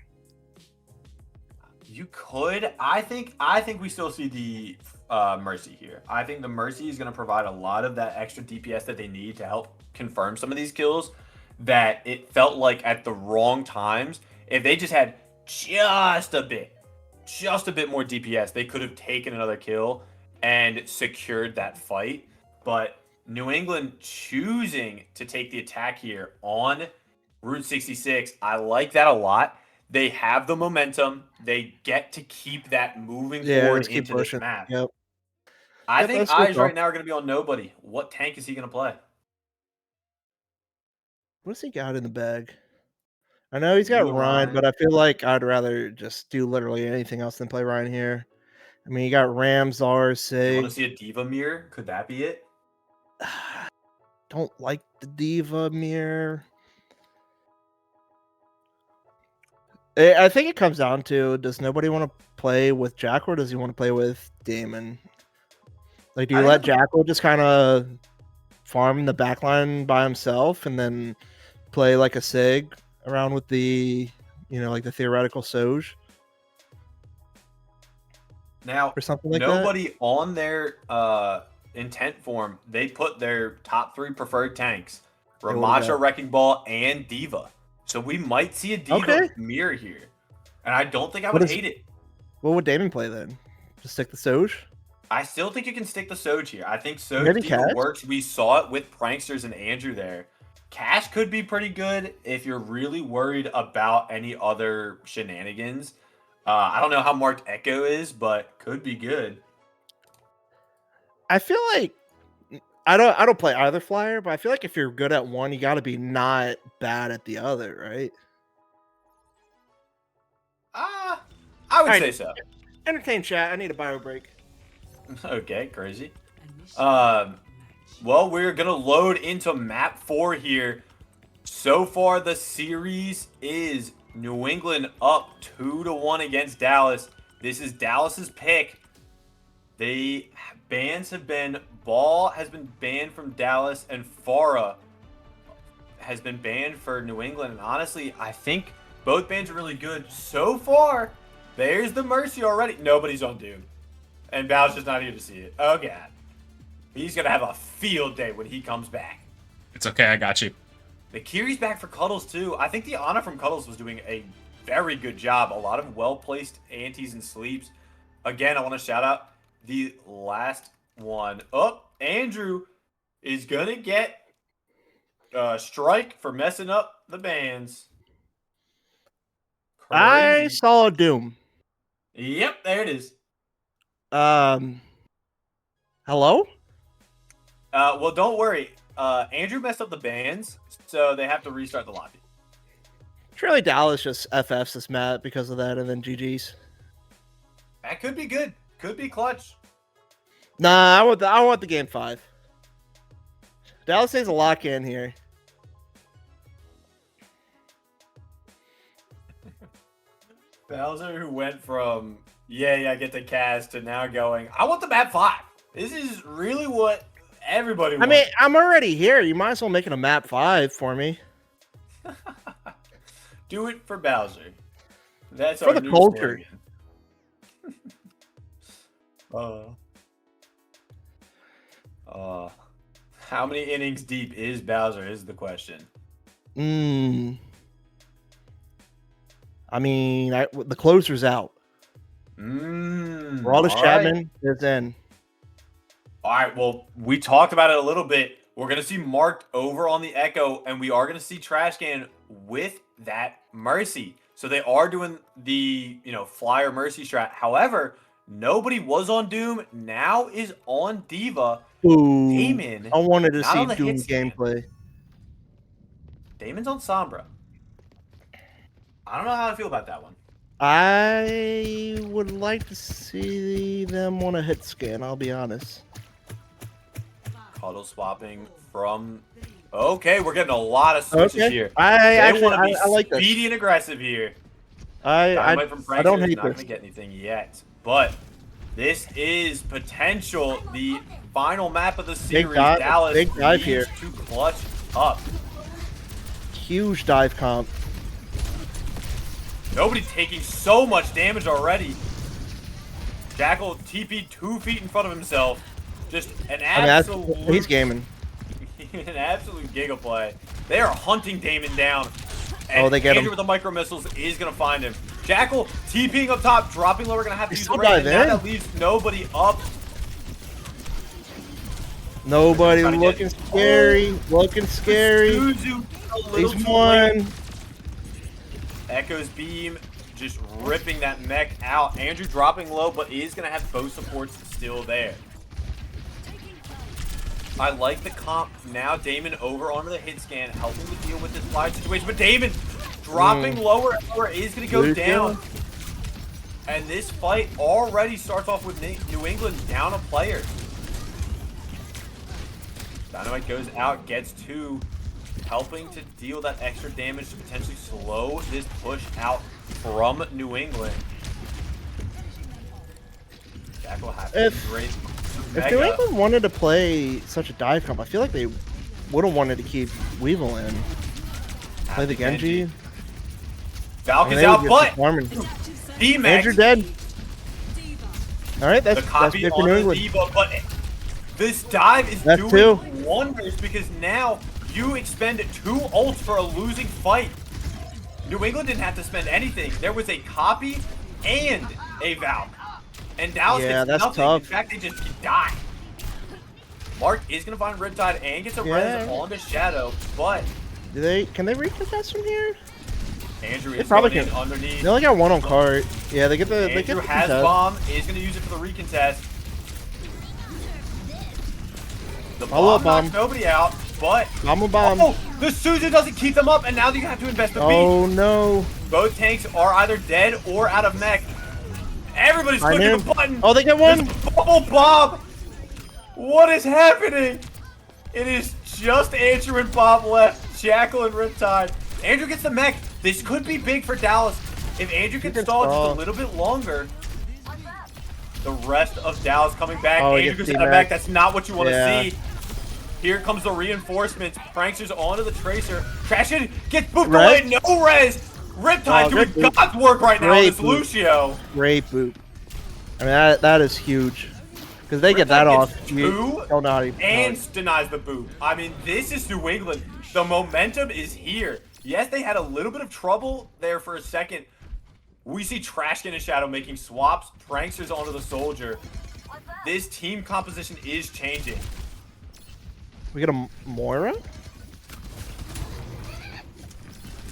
You could. I think we still see the Mercy here. I think the Mercy is going to provide a lot of that extra DPS that they need to help confirm some of these kills. That it felt like at the wrong times, if they just had just a bit more DPS, they could have taken another kill and secured that fight. But New England choosing to take the attack here on Route 66, I like that a lot. They have the momentum. They get to keep that moving forward into this map. Yep. I think eyes right now are going to be on nobody. What tank is he going to play? What's he got in the bag? I know he's got Ryan, but I feel like I'd rather just do literally anything else than play Ryan here. I mean, you got Rams, Zars, Sig. You want to see a Diva mirror? Could that be it? Don't like the Diva mirror. I think it comes down to, does nobody want to play with Jack, or does he want to play with Damon? Like, do you let Jackal just kind of farm in the backline by himself and then play like a Sig around with the, like the theoretical Soj? Now, or something like nobody on their intent form, they put their top 3 preferred tanks, Ramacha, Wrecking Ball, and Diva. So we might see a Diva mirror here. And I don't think I would hate it. What would Damon play then? Just stick the Soj? I still think you can stick the Soj here. I think Soj Diva works. We saw it with Pranksters and Andrew there. Cash could be pretty good if you're really worried about any other shenanigans. I don't know how marked Echo is, but could be good. I feel like I don't play either flyer, but I feel like if you're good at one, you got to be not bad at the other, right? I would say so. Entertain chat. I need a bio break. Okay, crazy. Well, we're gonna load into map 4 here. So far, the series is New England up 2-1 against Dallas. This is Dallas's pick. The bans have been Ball has been banned from Dallas, and Farah has been banned for New England. And honestly, I think both bans are really good so far. There's the Mercy already. Nobody's on Doom, and Bal's just not here to see it. Oh god, he's gonna have a field day when he comes back. It's okay, I got you. The Kiri's back for Cuddles too. I think the Ana from Cuddles was doing a very good job. A lot of well-placed antis and sleeps. Again, I want to shout out the last one. Oh, Andrew is gonna get a strike for messing up the bans. Crazy. I saw Doom. Yep, there it is. Hello? Well, don't worry. Andrew messed up the bans, so they have to restart the lobby. Surely Dallas just FFs this map because of that, and then GG's. That could be good. Could be clutch. Nah, I want the game 5. Dallas needs a lock in here. Bowser, who went from I get the cast to now going, I want the map 5. This is really what everybody wants. I mean, I'm already here. You might as well make it a map 5 for me. Do it for Bowser. That's for our the new culture. How many innings deep is Bowser is the question. I mean, the closer's out. Aroldis Chapman is in. All right, well, we talked about it a little bit. We're going to see Marked over on the Echo, and we are going to see Trashcan with that Mercy. So they are doing the, Flyer Mercy strat. However, nobody was on Doom. Now is on Diva. Ooh, Damon. I wanted to see Doom gameplay. Damon's on Sombra. I don't know how I feel about that one. I would like to see them on a hit scan, I'll be honest. Cuddle swapping from... Okay, we're getting a lot of switches here. I want to be like speedy and aggressive here. Dynamite from I don't Prankster is hate not this. gonna get anything yet, but this is potential the final map of the series. Dallas big dive needs here. to clutch up. Huge dive comp. Nobody taking so much damage already. Jackal TP 2 feet in front of himself. Just an absolute. He's gaming. An absolute giga play. They are hunting Damon down. And they get Andrew him. with the micro missiles is gonna find him. Jackal TPing up top, dropping low. We're gonna have to use the still raid. dive And now in. that leaves nobody up. Nobody Trying to get- looking scary. Looking scary. Suzu a little He's too late. one. Echo's beam just ripping that mech out. Andrew dropping low, but is gonna have both supports still there. I like the comp. Now Damon over onto the hit scan, helping to deal with this live situation. But Damon dropping lower and lower is going to go Good down. kill. And this fight already starts off with New England down a player. Dynamite goes out, gets 2, helping to deal that extra damage to potentially slow this push out from New England. Jackal has to raise If New England wanted to play such a dive comp, I feel like they would have wanted to keep Weevil in. Play the Genji. Valk is they out, would but just farming. D-Max, Andrew dead. All right, the that's copy big for on New the England. D.Va, but this dive is That's doing wonders because now you expend 2 ults for a losing fight. New England didn't have to spend anything. There was a copy and a Valk. And Dallas gets that's nothing. tough. In fact, they just die. Mark is going to find Riptide and gets a res on the Shadow, but Can they recontest from here? Andrew They is probably going in can. underneath. They only got one on cart. Yeah, they get the Andrew has contest. bomb, is going to use it for the recontest. The Follow bomb up knocks bomb. nobody out, but Bomb a bomb. oh, the Suzu doesn't keep them up, and now you have to invest the beat. Oh no. Both tanks are either dead or out of mech. Everybody's I'm clicking in. the button. Oh, they get one. There's bubble bomb. What is happening? It is just Andrew and Bob left. Jackal and Riptide. Andrew gets the mech. This could be big for Dallas. If Andrew can stall just a little bit longer, the rest of Dallas coming back. Oh, he Andrew gets gets out of D-Mac. mech. That's not what you want to Yeah. see. Here comes the reinforcements. Prankster's onto the Tracer. Trash it. Gets booped Res? away. No res. Riptide Oh, doing good boop. God's work right now on Great this boop. Lucio. Great boot. I mean that is huge. Because they get that Riptide off. gets You 2 don't know how to. and denies the boot. I mean, this is New England. The momentum is here. Yes, they had a little bit of trouble there for a second. We see Trashkin and Shadow making swaps. Pranksters onto the Soldier. This team composition is changing. We get a Moira?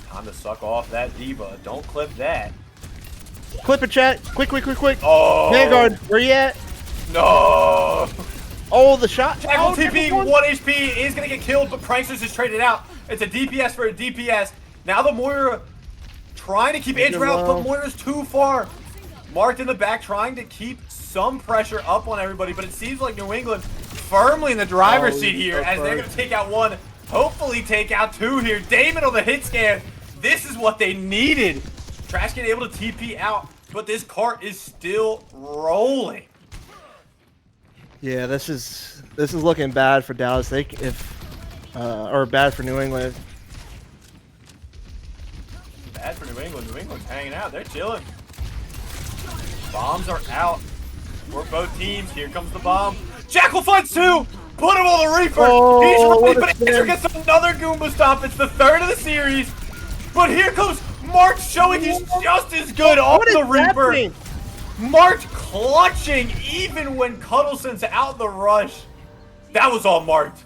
Time to suck off that D.Va. Don't clip that. Clip it, chat. Quick. Oh, Vanguard, where you at? no. Oh, the shot. Jackal Oh, TP, number 1 HP, is going to get killed, but Pranksters is traded out. It's a DPS for a DPS. Now the Moira trying to keep Andrew out, but Moira's too far. Marked in the back, trying to keep some pressure up on everybody, but it seems like New England firmly in the driver's seat here as they're going to take out 1, hopefully take out 2 here. Damon on the hit scan. This is what they needed. Trash getting able to TP out, but this cart is still rolling. Yeah, this is looking bad for Dallas. Or bad for New England. Bad for New England. New England's hanging out. They're chilling. Bombs are out for both teams. Here comes the bomb. Jackal finds 2. Put him on the Reaper. Oh, He's running, what a but Andrew spin. gets another Goomba stomp. It's the 3rd of the series. But here comes Mark showing he's just as good on What is the Reaper. happening? Mark clutching even when Cuddleson's out the rush. That was all marked.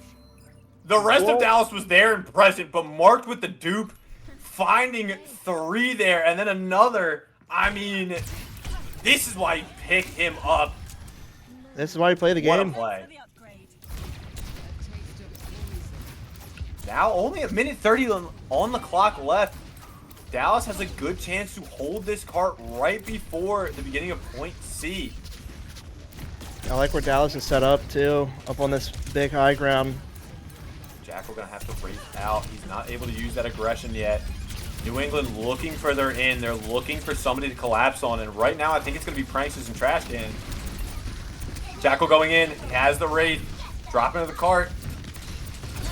The rest of Dallas was there and present, but marked with the dupe, finding 3 there and then another. I mean, this is why you pick him up. This is why you play the What a game. play. Now only a minute 30 on the clock left. Dallas has a good chance to hold this cart right before the beginning of point C. I like where Dallas is set up too, up on this big high ground. Jackal gonna have to race out. He's not able to use that aggression yet. New England looking further in. They're looking for somebody to collapse on. And right now, I think it's going to be Pranks and Trash Can. Jackal going in. He has the Wraith. Dropping to the cart.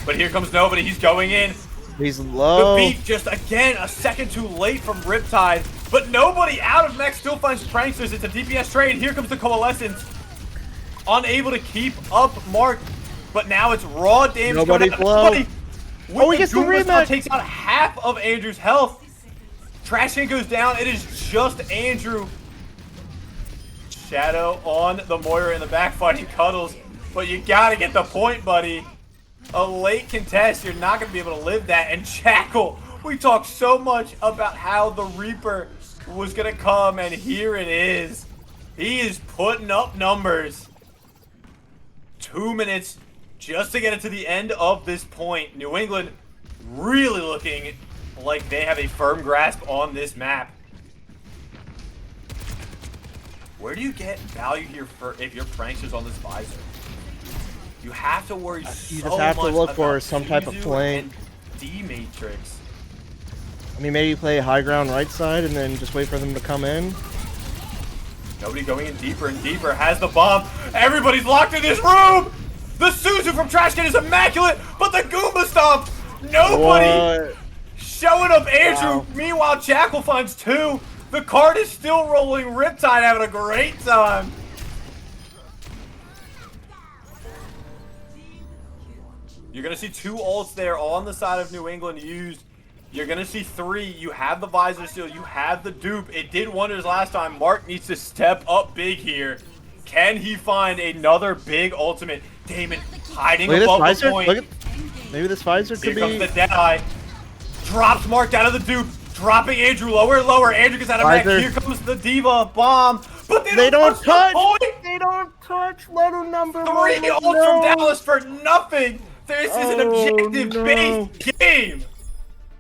But here comes nobody. He's going in. He's low. The beat just, again, a second too late from Riptide. But nobody out of mech still finds Pranksters. It's a DPS trade. Here comes the Coalescence. Unable to keep up Mark. But now it's raw damage. Nobody's low. Oh, he gets the rematch. Takes out half of Andrew's health. Trash Can goes down. It is just Andrew. Shadow on the Moira in the back fighting Cuddles. But you gotta get the point, buddy. A late contest. You're not gonna be able to live that. And Jackal, we talked so much about how the Reaper was gonna come, and here it is. He is putting up numbers. 2 minutes just to get it to the end of this point. New England really looking like they have a firm grasp on this map. Where do you get value here for if your Pranksters on this visor? You have to worry so You just have to much look for about some type of Kizu flank. and D-Matrix. I mean, maybe play high ground right side and then just wait for them to come in. Nobody going in deeper and deeper. Has the bomb. Everybody's locked in this room. The Suzu from Trash Can is immaculate, but the Goomba Stomp. Nobody What? showing up. Andrew. Wow. Meanwhile, Jackal finds 2. The card is still rolling. Riptide having a great time. You're going to see 2 ults there on the side of New England used. You're going to see 3. You have the visor seal. You have the dupe. It did wonders last time. Mark needs to step up big here. Can he find another big ultimate? Damon hiding Look at this above the visor. point. Look at, maybe this visor Here could comes be. the Deadeye. Drops Mark down to the dupe. Dropping Andrew lower and lower. Andrew gets out of mech. Visor. Here comes the Diva bomb. But They don't touch. the point. They don't touch. Letter number 3 one. ults No. from Dallas for nothing. This is an Oh, objective-based game.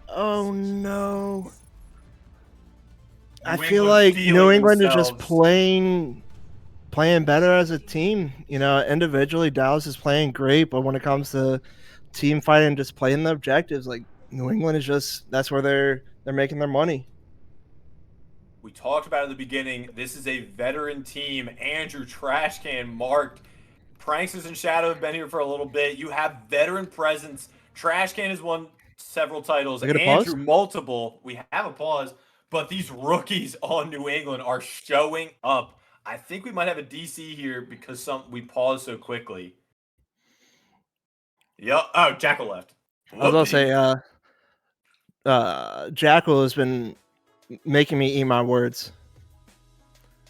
Oh no. I New feel England like feeling New England is just themselves. playing better as a team. You know, individually Dallas is playing great, but when it comes to team fighting, just playing the objectives, like New England is just that's where they're making their money. We talked about it at the beginning. This is a veteran team. Andrew, Trash Can, Mark, Pranksters and Shadow have been here for a little bit. You have veteran presence. Trash Can has won several titles. I get a pause? Andrew, multiple. We have a pause. But these rookies on New England are showing up. I think we might have a DC here because we paused so quickly. Yep. Oh, Jackal left. I was gonna say, Jackal has been making me eat my words.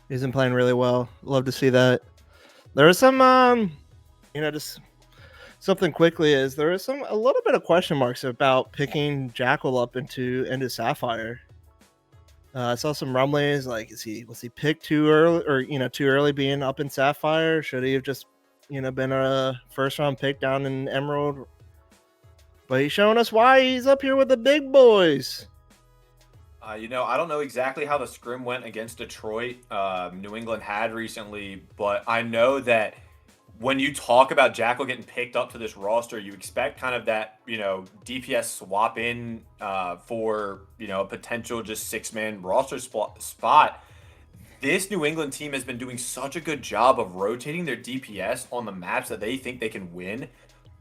He's been playing really well. Love to see that. There was some, just something quickly is there is a little bit of question marks about picking Jackal up into Sapphire. I saw some rumblings like, was he picked too early, or too early being up in Sapphire? Should he have just been a first round pick down in Emerald? But he's showing us why he's up here with the big boys. I don't know exactly how the scrim went against Detroit. New England had recently, but I know that when you talk about Jackal getting picked up to this roster, you expect kind of that, DPS swap in for, a potential just 6-man roster spot. This New England team has been doing such a good job of rotating their DPS on the maps that they think they can win.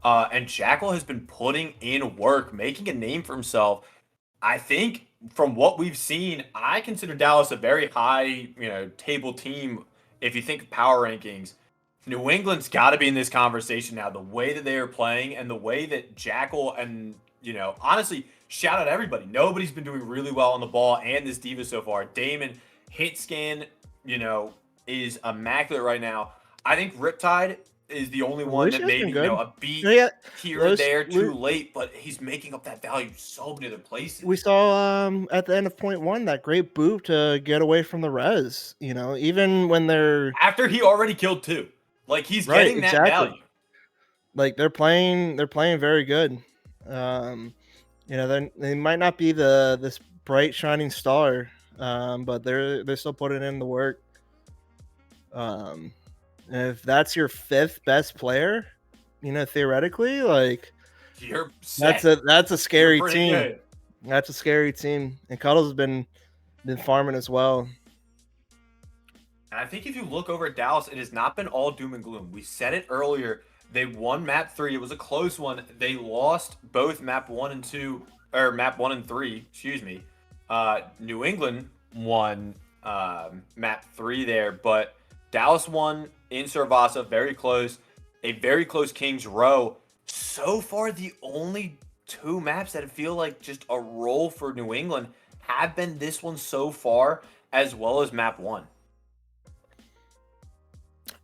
And Jackal has been putting in work, making a name for himself. I think from what we've seen, I consider Dallas a very high, table team. If you think of power rankings, New England's got to be in this conversation now. The way that they are playing and the way that Jackal and, honestly, shout out everybody. Nobody's been doing really well on the ball and this Diva so far. Damon, hit scan, is immaculate right now. I think Riptide is the only one that maybe, a beat here and there too late, but he's making up that value so many other places. We saw at the end of point 1 that great boot to get away from the res. Even when they're after he already killed 2, like he's getting that value. Like they're playing very good. They might not be this bright shining star, but they're still putting in the work. If that's your 5th best player, theoretically, like you're set. that's a scary team. Good. That's a scary team, and Cuddles has been farming as well. And I think if you look over at Dallas, it has not been all doom and gloom. We said it earlier. They won map 3. It was a close one. They lost both map 1 and 2, or map 1 and 3, excuse me. New England won map 3 there, but Dallas won in Servasa, very close. A very close Kings Row. So far, the only 2 maps that feel like just a roll for New England have been this one so far, as well as map 1.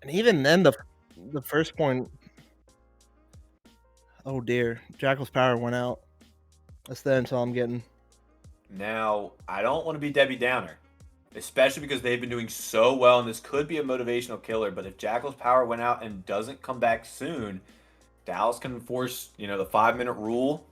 And even then, the first point. Oh dear, Jackal's power went out. That's the intel I'm getting. Now, I don't want to be Debbie Downer, especially because they've been doing so well, and this could be a motivational killer. But if Jackal's power went out and doesn't come back soon, Dallas can enforce, the 5-minute rule,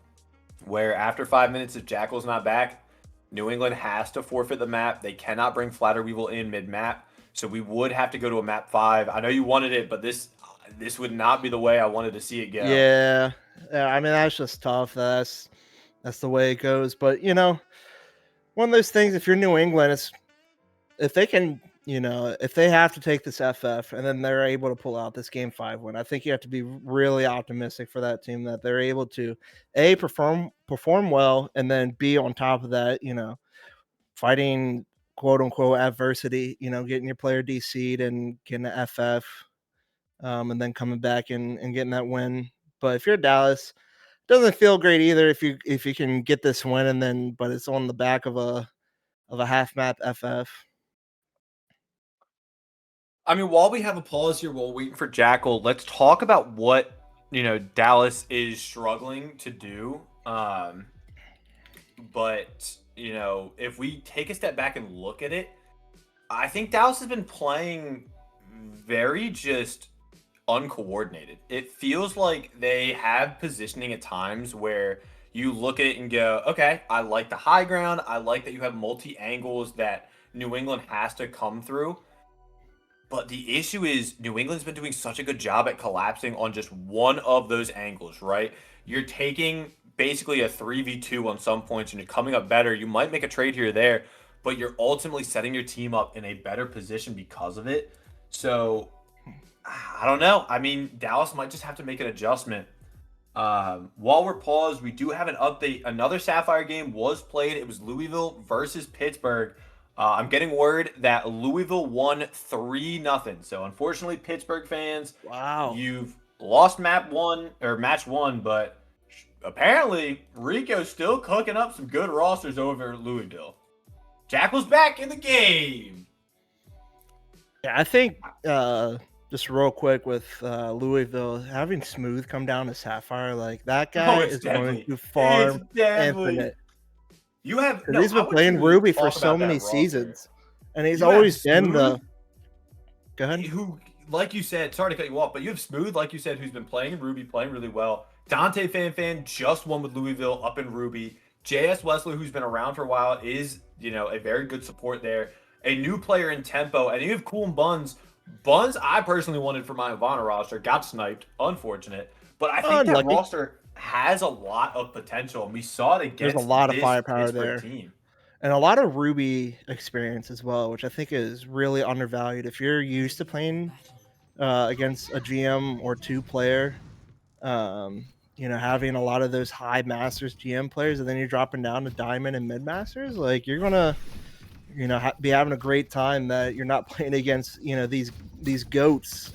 where after 5 minutes, if Jackal's not back, New England has to forfeit the map. They cannot bring Flatter Weevil in mid-map, so we would have to go to a map 5. I know you wanted it, but this would not be the way I wanted to see it go. Yeah, I mean that's just tough. That's the way it goes. But one of those things. If you're New England, it's if they can, if they have to take this FF and then they're able to pull out this game 5 win. I think you have to be really optimistic for that team that they're able to A, perform well, and then B, on top of that, fighting quote unquote adversity. Getting your player DC'd and getting an FF. And then coming back and getting that win. But if you're Dallas, it doesn't feel great either if you can get this win and then but it's on the back of a half map FF. I mean, while we have a pause here, while waiting for Jackal, let's talk about what Dallas is struggling to do. But if we take a step back and look at it, I think Dallas has been playing very just uncoordinated. It feels like they have positioning at times where you look at it and go, okay, I like the high ground. I like that you have multi-angles that New England has to come through. But the issue is New England's been doing such a good job at collapsing on just one of those angles, right? You're taking basically a 3v2 on some points and you're coming up better. You might make a trade here or there, but you're ultimately setting your team up in a better position because of it. So I don't know. I mean, Dallas might just have to make an adjustment. While we're paused, we do have an update. Another Sapphire game was played. It was Louisville versus Pittsburgh. I'm getting word that Louisville won 3-0. So unfortunately, Pittsburgh fans, wow, you've lost match one, but apparently Rico's still cooking up some good rosters over at Louisville. Jackal's back in the game. Yeah, I think just real quick with Louisville, having Smooth come down to Sapphire, like that guy is going to farm infinite. You have he's been playing Ruby for so many seasons, and he's always been the. Go ahead. Who, like you said, sorry to cut you off, but you have Smooth, like you said, who's been playing Ruby, playing really well. Dante Fan just won with Louisville up in Ruby. JS Wessler, who's been around for a while, is a very good support there. A new player in Tempo, and you have Cool and Buns. Buns, I personally wanted for my Ivana roster, got sniped, unfortunate. But I think that roster has a lot of potential, and we saw it against There's a lot of firepower Pittsburgh there, team. And a lot of Ruby experience as well, which I think is really undervalued. If you're used to playing against a GM or 2 player, having a lot of those high Masters GM players, and then you're dropping down to Diamond and Mid Masters, like you're gonna be having a great time that you're not playing against these goats.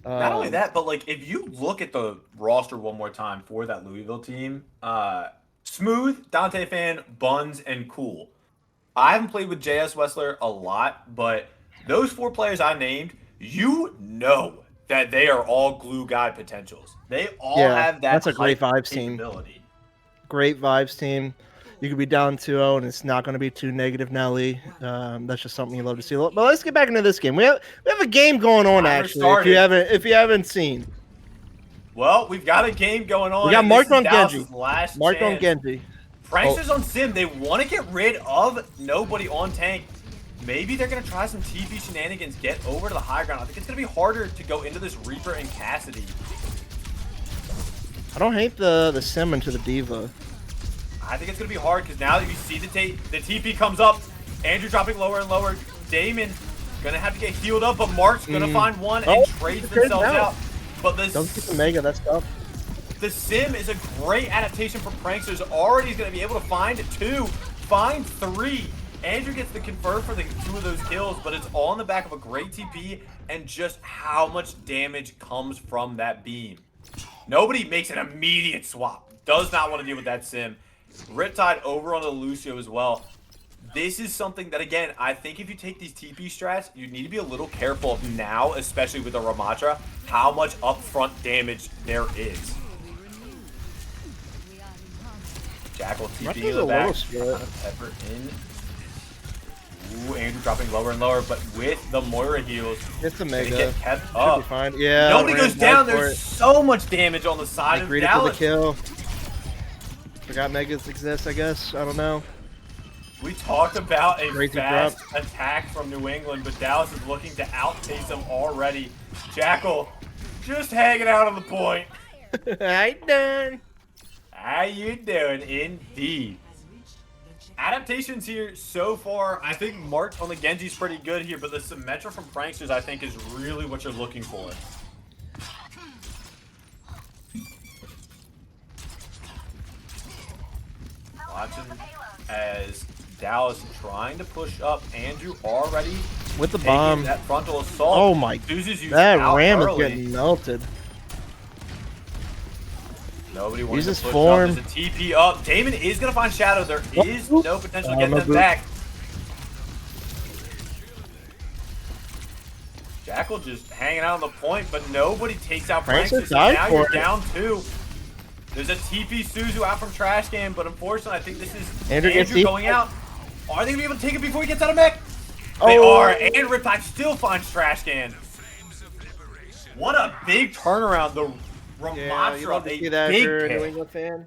Not only that, but like if you look at the roster one more time for that Louisville team, Smooth, Dante Fan, Buns, and Cool. I haven't played with JS Wessler a lot, but those 4 players I named, that they are all glue guy potentials. They all have that. That's a great vibes capability. team. Great vibes team. You could be down 2-0 and it's not going to be too negative, Nelly. That's just something you love to see. But let's get back into this game. We have a game going on actually. If you haven't seen. Well, we've got a game going on. We got marked on Genji. Marked on Genji. Pranksters on Sim. They want to get rid of nobody on tank. Maybe they're going to try some TP shenanigans, get over to the high ground. I think it's going to be harder to go into this Reaper and Cassidy. I don't hate the Sim into the Diva. I think it's going to be hard because now that you see the TP comes up, Andrew dropping lower and lower, Damon going to have to get healed up, but Mark's going to find one and trades themselves out. But don't get the Mega, that's tough. The Sim is a great adaptation for Pranksters. Already he's going to be able to find 2, find 3. Andrew gets the confirm for the 2 of those kills, but it's all in the back of a great TP and just how much damage comes from that beam. Nobody makes an immediate swap. Does not want to deal with that Sim. Riptide over on the Lucio as well. This is something that, again, I think if you take these TP strats, you need to be a little careful of now, especially with the Ramatra, how much upfront damage there is. Jackal TP in the back. Pepper in. Ooh, Andrew dropping lower and lower, but with the Moira heals, it's a Mega. Get kept up. Fine. Yeah. Nobody goes down. There's so much damage on the side of Dallas. For the kill. Forgot Megas exist, I guess. I don't know. We talked about a Crazy fast attack from New England, but Dallas is looking to outpace them already. Jackal just hanging out on the point. How you doing? How you doing? Indeed. Adaptations here so far, I think Mark on the Genji's pretty good here, but the Symmetra from Pranksters I think is really what you're looking for. Watching as Dallas trying to push up. Andrew already with the bomb. That frontal assault. Oh my! That ram is getting melted. Nobody wants to push form. up. There's a TP up. Damon is going to find Shadow. There is no potential to get them back. Jackal just hanging out on the point, but nobody takes out Pranksters. So now you're down 2. There's a TP Suzu out from Trash Can, but unfortunately, I think this is Andrew going out. Are they going to be able to take it before he gets out of mech? They are, and Riptide still finds Trash Can. What a big turnaround. The Ramatra, a big New England fan.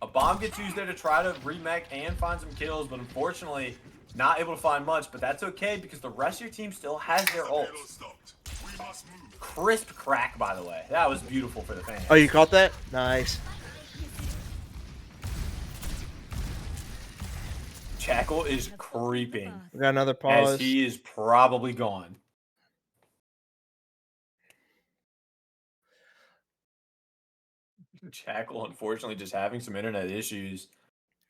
A bomb gets used there to try to remech and find some kills, but unfortunately, not able to find much. But that's okay because the rest of your team still has their ults. Crisp crack, by the way. That was beautiful for the fans. Oh, you caught that? Nice. Jackal is creeping. We got another pause. As he is probably gone. Jackal, unfortunately, just having some internet issues.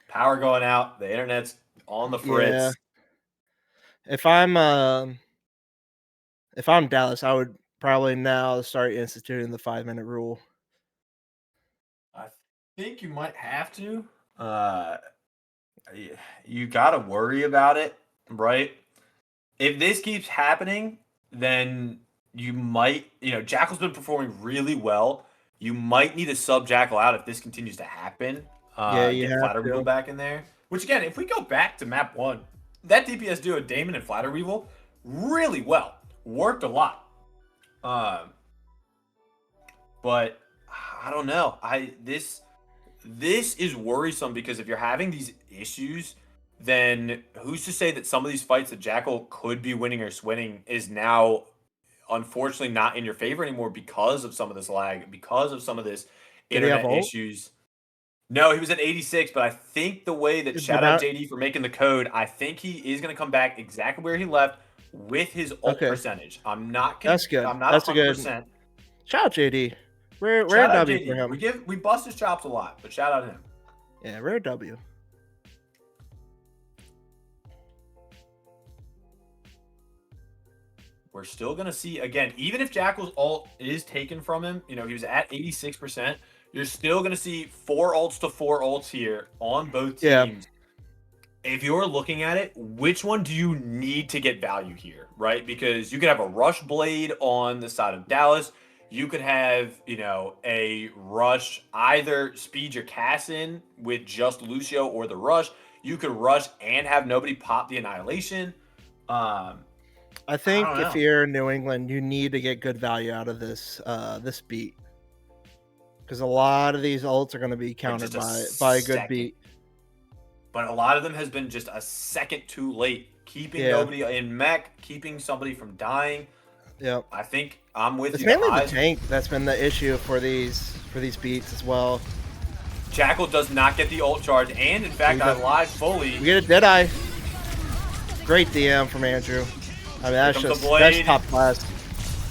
Power going out. The internet's on the fritz. Yeah. If I'm Dallas, I would probably now start instituting the 5-minute rule. I think you might have to. You got to worry about it, right? If this keeps happening, then you might, Jackal's been performing really well. You might need to sub Jackal out if this continues to happen. Get Flatter Weevil back in there. Which, again, if we go back to map 1, that DPS duo, Damon and Flatter Weevil, really well. Worked a lot. But I don't know. This is worrisome because if you're having these issues, then who's to say that some of these fights that Jackal could be winning or swinning is now unfortunately not in your favor anymore because of some of this lag, because of some of this internet issues. No, he was at 86, but I think the way that shout out JD for making the code, I think he is going to come back exactly where he left with his ult percentage. I'm not. That's good. I'm not That's 100%. a good. Shout out JD. Rare W for him. We bust his chops a lot, but shout out him. Yeah, rare W. We're still going to see, again, even if Jackal's ult is taken from him, he was at 86%, you're still going to see 4 ults to 4 ults here on both teams. Yeah. If you're looking at it, which one do you need to get value here, right? Because you could have a Rush Blade on the side of Dallas. You could have, a Rush, either speed your Cass in with just Lucio or the Rush. You could Rush and have nobody pop the Annihilation. I think if you're in New England, you need to get good value out of this this beat. Because a lot of these ults are going to be countered by a good beat. But a lot of them has been just a second too late. Keeping nobody in mech, keeping somebody from dying. Yep. I think I'm with you. It's mainly the tank that's been the issue for these beats as well. Jackal does not get the ult charge, and in fact, I lied fully. We get a Deadeye. Great DM from Andrew. I mean, that's comes just the blade. that's top class.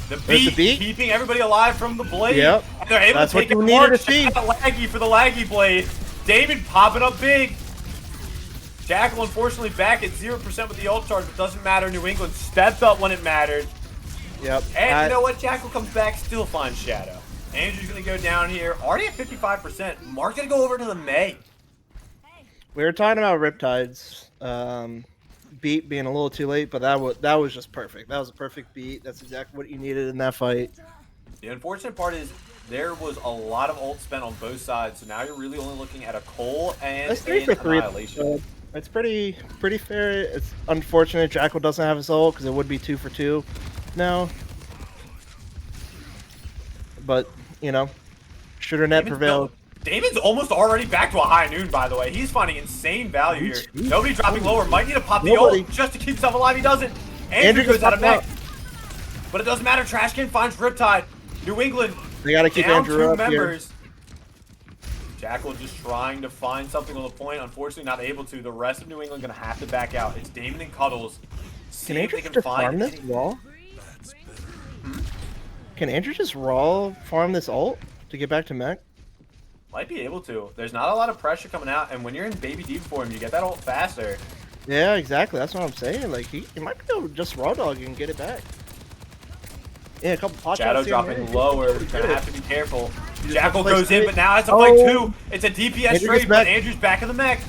The There's beat, the beat. keeping everybody alive from the blade. Yep. And they're able That's to what take you it needed to hard. see. Shout out Laggy for the Laggy blade. Damon popping up big. Jackal unfortunately back at 0% with the ult charge, but doesn't matter. New England stepped up when it mattered. Yep. And you know what? Jackal comes back, still finds Shadow. Andrew's going to go down here. Already at 55%. Mark's going to go over to the May. We were talking about Riptide's beat being a little too late, but that was just perfect. That was a perfect beat. That's exactly what you needed in that fight. The unfortunate part is there was a lot of ult spent on both sides, so now you're really only looking at a Cole and That's 3 an for 3. Annihilation. It's pretty fair. It's unfortunate Jackal doesn't have his ult because it would be 2 for 2 now. But you know, shooter net prevailed. Damon's almost already back to a high noon, by the way. He's finding insane value here. Nobody dropping lower. Might need to pop the ult just to keep himself alive. He doesn't. Andrew goes out of mech. But it doesn't matter. Trashcan finds Riptide. New England They gotta keep down Andrew 2 up members. Jackal just trying to find something on the point. Unfortunately, not able to. The rest of New England gonna have to back out. It's Damon and Cuddles. Can Andrew just farm this wall? Can Andrew just raw farm this ult to get back to mech? Might be able to. There's not a lot of pressure coming out, and when you're in baby deep form, you get that ult faster. Yeah, exactly. That's what I'm saying. Like he might be able to just raw dog and get it back. Yeah, a couple pot Shadow shots here and dropping there. lower. Gonna have to be careful. Jackal goes in, but now has to fight 2. It's a DPS Andrew trade, gets but back. Andrew's back in the mech.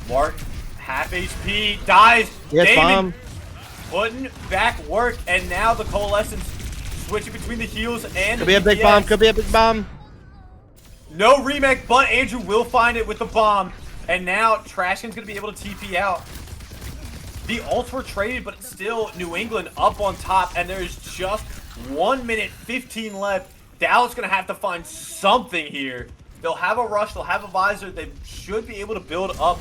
Mark, half HP, dies. Yes, Damon bomb. putting back work, and now the Coalescence switching between the heals and Could the be a big DPS. bomb. Could be a big bomb. No remake, but Andrew will find it with the bomb. And now Trashcan's going to be able to TP out. The ults were traded, but it's still New England up on top. And there's just 1 minute 15 left. Dallas going to have to find something here. They'll have a rush. They'll have a visor. They should be able to build up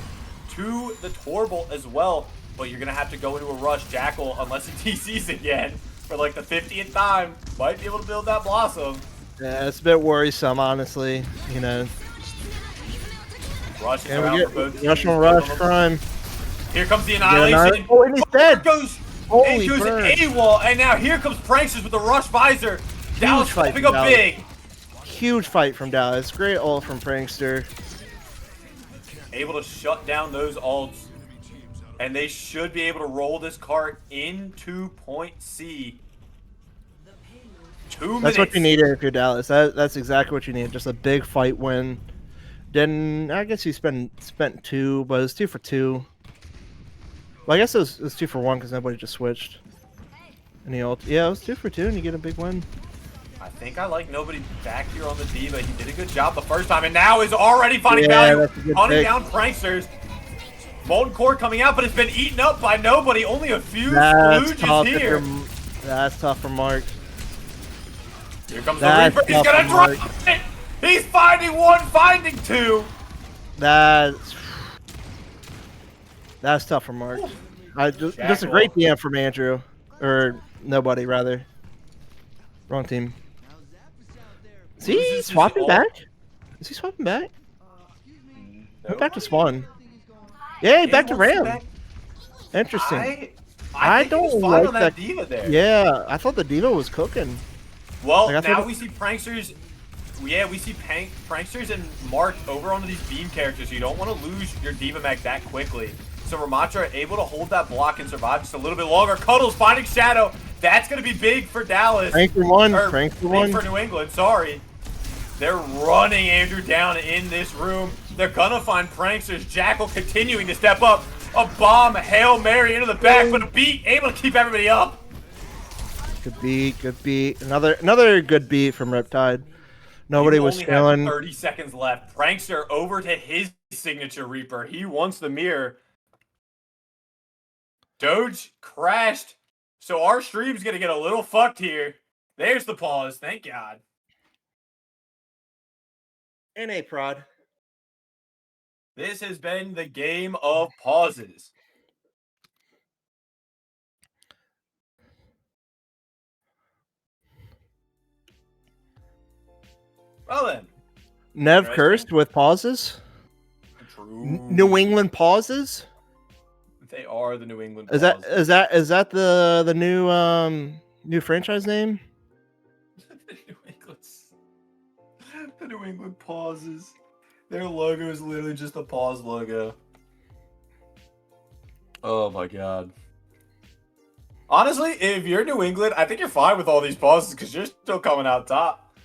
to the Torbolt as well. But you're going to have to go into a rush. Jackal, unless he TCs again for like the 50th time, might be able to build that Blossom. Yeah, it's a bit worrisome, honestly. You know. Rushing And around we for both get teams. Rush on Rush Prime. Here comes the Annihilation. Oh, and he's dead. Goes Holy into burn. AWOL, and now here comes Pranksters with the Rush Visor. Dallas fight stepping from up Dallas. big. Huge fight from Dallas. Great ult from Prankster. Able to shut down those ults. And they should be able to roll this cart into point C. 2 minutes. That's what you needed if you're Dallas. That's exactly what you need. Just a big fight win. Then I guess you spent 2, but it's 2 for 2. Well, I guess it was 2 for 1 because nobody just switched. And the ult. Yeah, it was 2 for 2, and you get a big win. I think I like nobody back here on the Diva. He did a good job the first time, and now is already finding Yeah, value. that's a good Hunting pick. down Pranksters. Molten Core coming out, but it's been eaten up by nobody. Only a few That's splooges tough. here. That's tough for Mark. Here comes That's the Reaper. He's tough gonna for drop Mark. it. He's finding 1, finding 2. That's tough for Mark. Just a Jackal. great DM from Andrew, or nobody rather. Wrong team. Is he Loses his swapping ult. back? Is he swapping back? Went back to Spawn. Yeah, back to Ram. Interesting. I think don't he was fine like on that Diva there. Yeah, I thought the Diva was cooking. Well, Like, I now thought we see Pranksters. Yeah, we see Pranksters and Mark over onto these beam characters. You don't want to lose your Diva Mech that quickly. So Ramatra able to hold that block and survive just a little bit longer. Cuddles finding Shadow. That's going to be big for Dallas. Frank for 1. Or Frank for big 1. for New England, sorry. They're running Andrew down in this room. They're going to find Pranksters. Jackal continuing to step up. A bomb, a Hail Mary into the back, but a beat able to keep everybody up. Good beat, good beat. Another good beat from Riptide. Nobody You was only feeling. have 30 seconds left. Prankster over to his signature Reaper. He wants the mirror. Doge crashed. So our stream's going to get a little fucked here. There's the pause. Thank God. NA prod. This has been the game of pauses. Well then, Nev Interesting. cursed with pauses. True. New England pauses. They are the New England. Is that Pauses. is that the new franchise name? The New England pauses. Their logo is literally just a pause logo. Oh my god. Honestly, if you're New England, I think you're fine with all these pauses because you're still coming out top.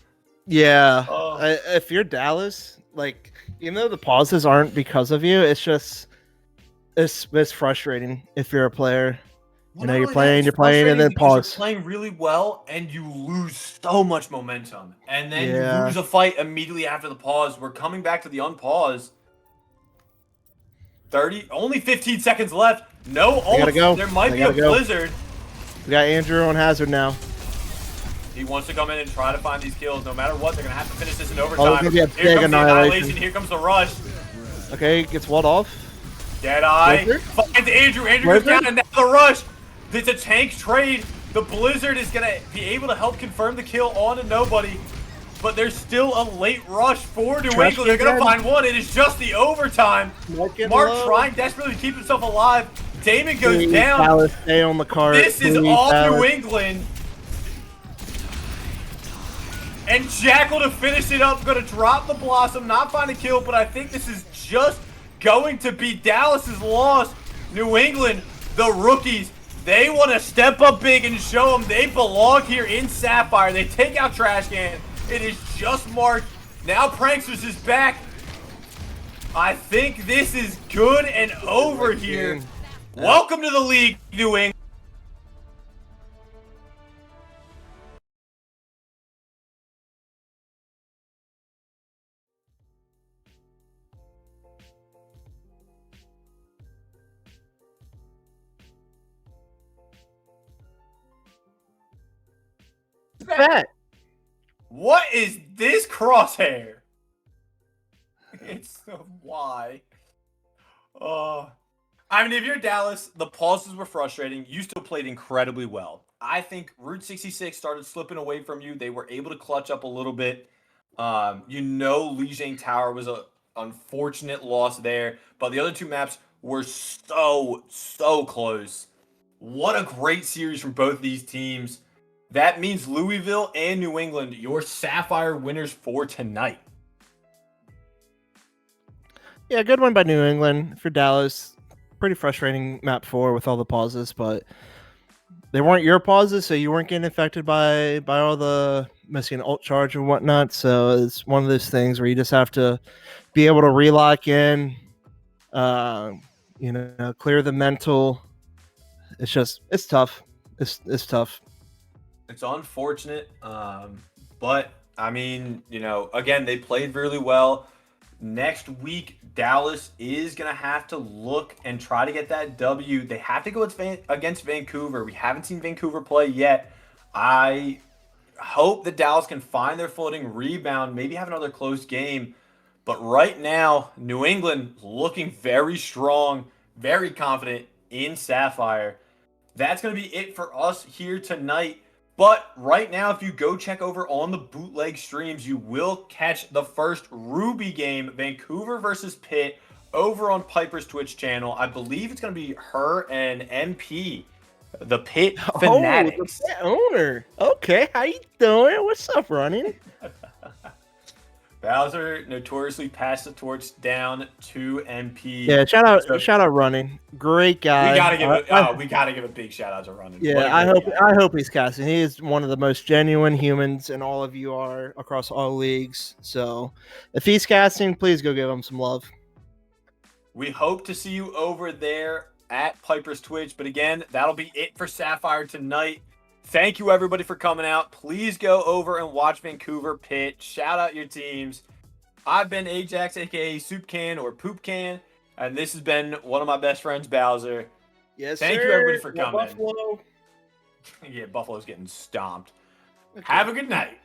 Yeah. Oh. If you're Dallas, like, even though the pauses aren't because of you, it's just it's frustrating if you're a player. You know, you're playing, and then pause. You're playing really well, and you lose so much momentum, and then you Yeah. lose a fight immediately after the pause. We're coming back to the unpause. 30, only 15 seconds left. No ult. gotta go. There might They be a gotta go. blizzard. We got Andrew on Hazard now. He wants to come in and try to find these kills. No matter what, they're gonna have to finish this in overtime. there's gonna be a Here big comes the annihilation. Here comes the rush. Okay, gets walled off. Deadeye Blizzard? finds Andrew. Andrew goes Blizzard? down, and now the rush. It's a tank trade. The Blizzard is gonna be able to help confirm the kill on to nobody, but there's still a late rush for New Trash England. They're gonna again. find one. It is just the overtime. Mark trying desperately to keep himself alive. Damon goes Please, down. Dallas, stay on the card. This is Please, all Dallas. New England. And Jackal to finish it up, gonna drop the Blossom, not find a kill, but I think this is just going to be Dallas's loss. New England, the rookies, they want to step up big and show them they belong here in Sapphire. They take out Trash Can. It is just Mark. Now Pranksters is back. I think this is good and over here. Welcome to the league, New England. Bet. What is this crosshair? It's why. I mean, if you're Dallas, the pauses were frustrating. You still played incredibly well. I think Route 66 started slipping away from you. They were able to clutch up a little bit. You know, Lijiang Tower was an unfortunate loss there, but the other two maps were so close. What a great series from both these teams. That means Louisville and New England, your Sapphire winners for tonight. Yeah, good one by New England. For Dallas, pretty frustrating map 4 with all the pauses, but they weren't your pauses, so you weren't getting affected by all the missing ult charge and whatnot. So it's one of those things where you just have to be able to relock in, clear the mental. It's tough. It's tough. It's unfortunate, but I mean, again, they played really well. Next week, Dallas is going to have to look and try to get that W. They have to go against Vancouver. We haven't seen Vancouver play yet. I hope that Dallas can find their footing, rebound, maybe have another close game. But right now, New England looking very strong, very confident in Sapphire. That's going to be it for us here tonight. But right now, if you go check over on the bootleg streams, you will catch the first Ruby game, Vancouver versus Pitt, over on Piper's Twitch channel. I believe it's going to be her and MP, the Pitt Fanatics. Oh, the Pitt owner. Okay, how you doing? What's up, Running? Bowser notoriously passed the torch down to MP. Yeah, shout out Running. Great guy. We gotta give a big shout out to Running. Yeah, I hope he's casting. He is one of the most genuine humans, and all of you are across all leagues. So if he's casting, please go give him some love. We hope to see you over there at Piper's Twitch. But again, that'll be it for Sapphire tonight. Thank you, everybody, for coming out. Please go over and watch Vancouver Pitt. Shout out your teams. I've been Ajax, a.k.a. Soup Can or Poop Can, and this has been one of my best friends, Bowser. Yes, Thank sir. you, everybody, for coming. Buffalo. Yeah, Buffalo's getting stomped. Okay. Have a good night.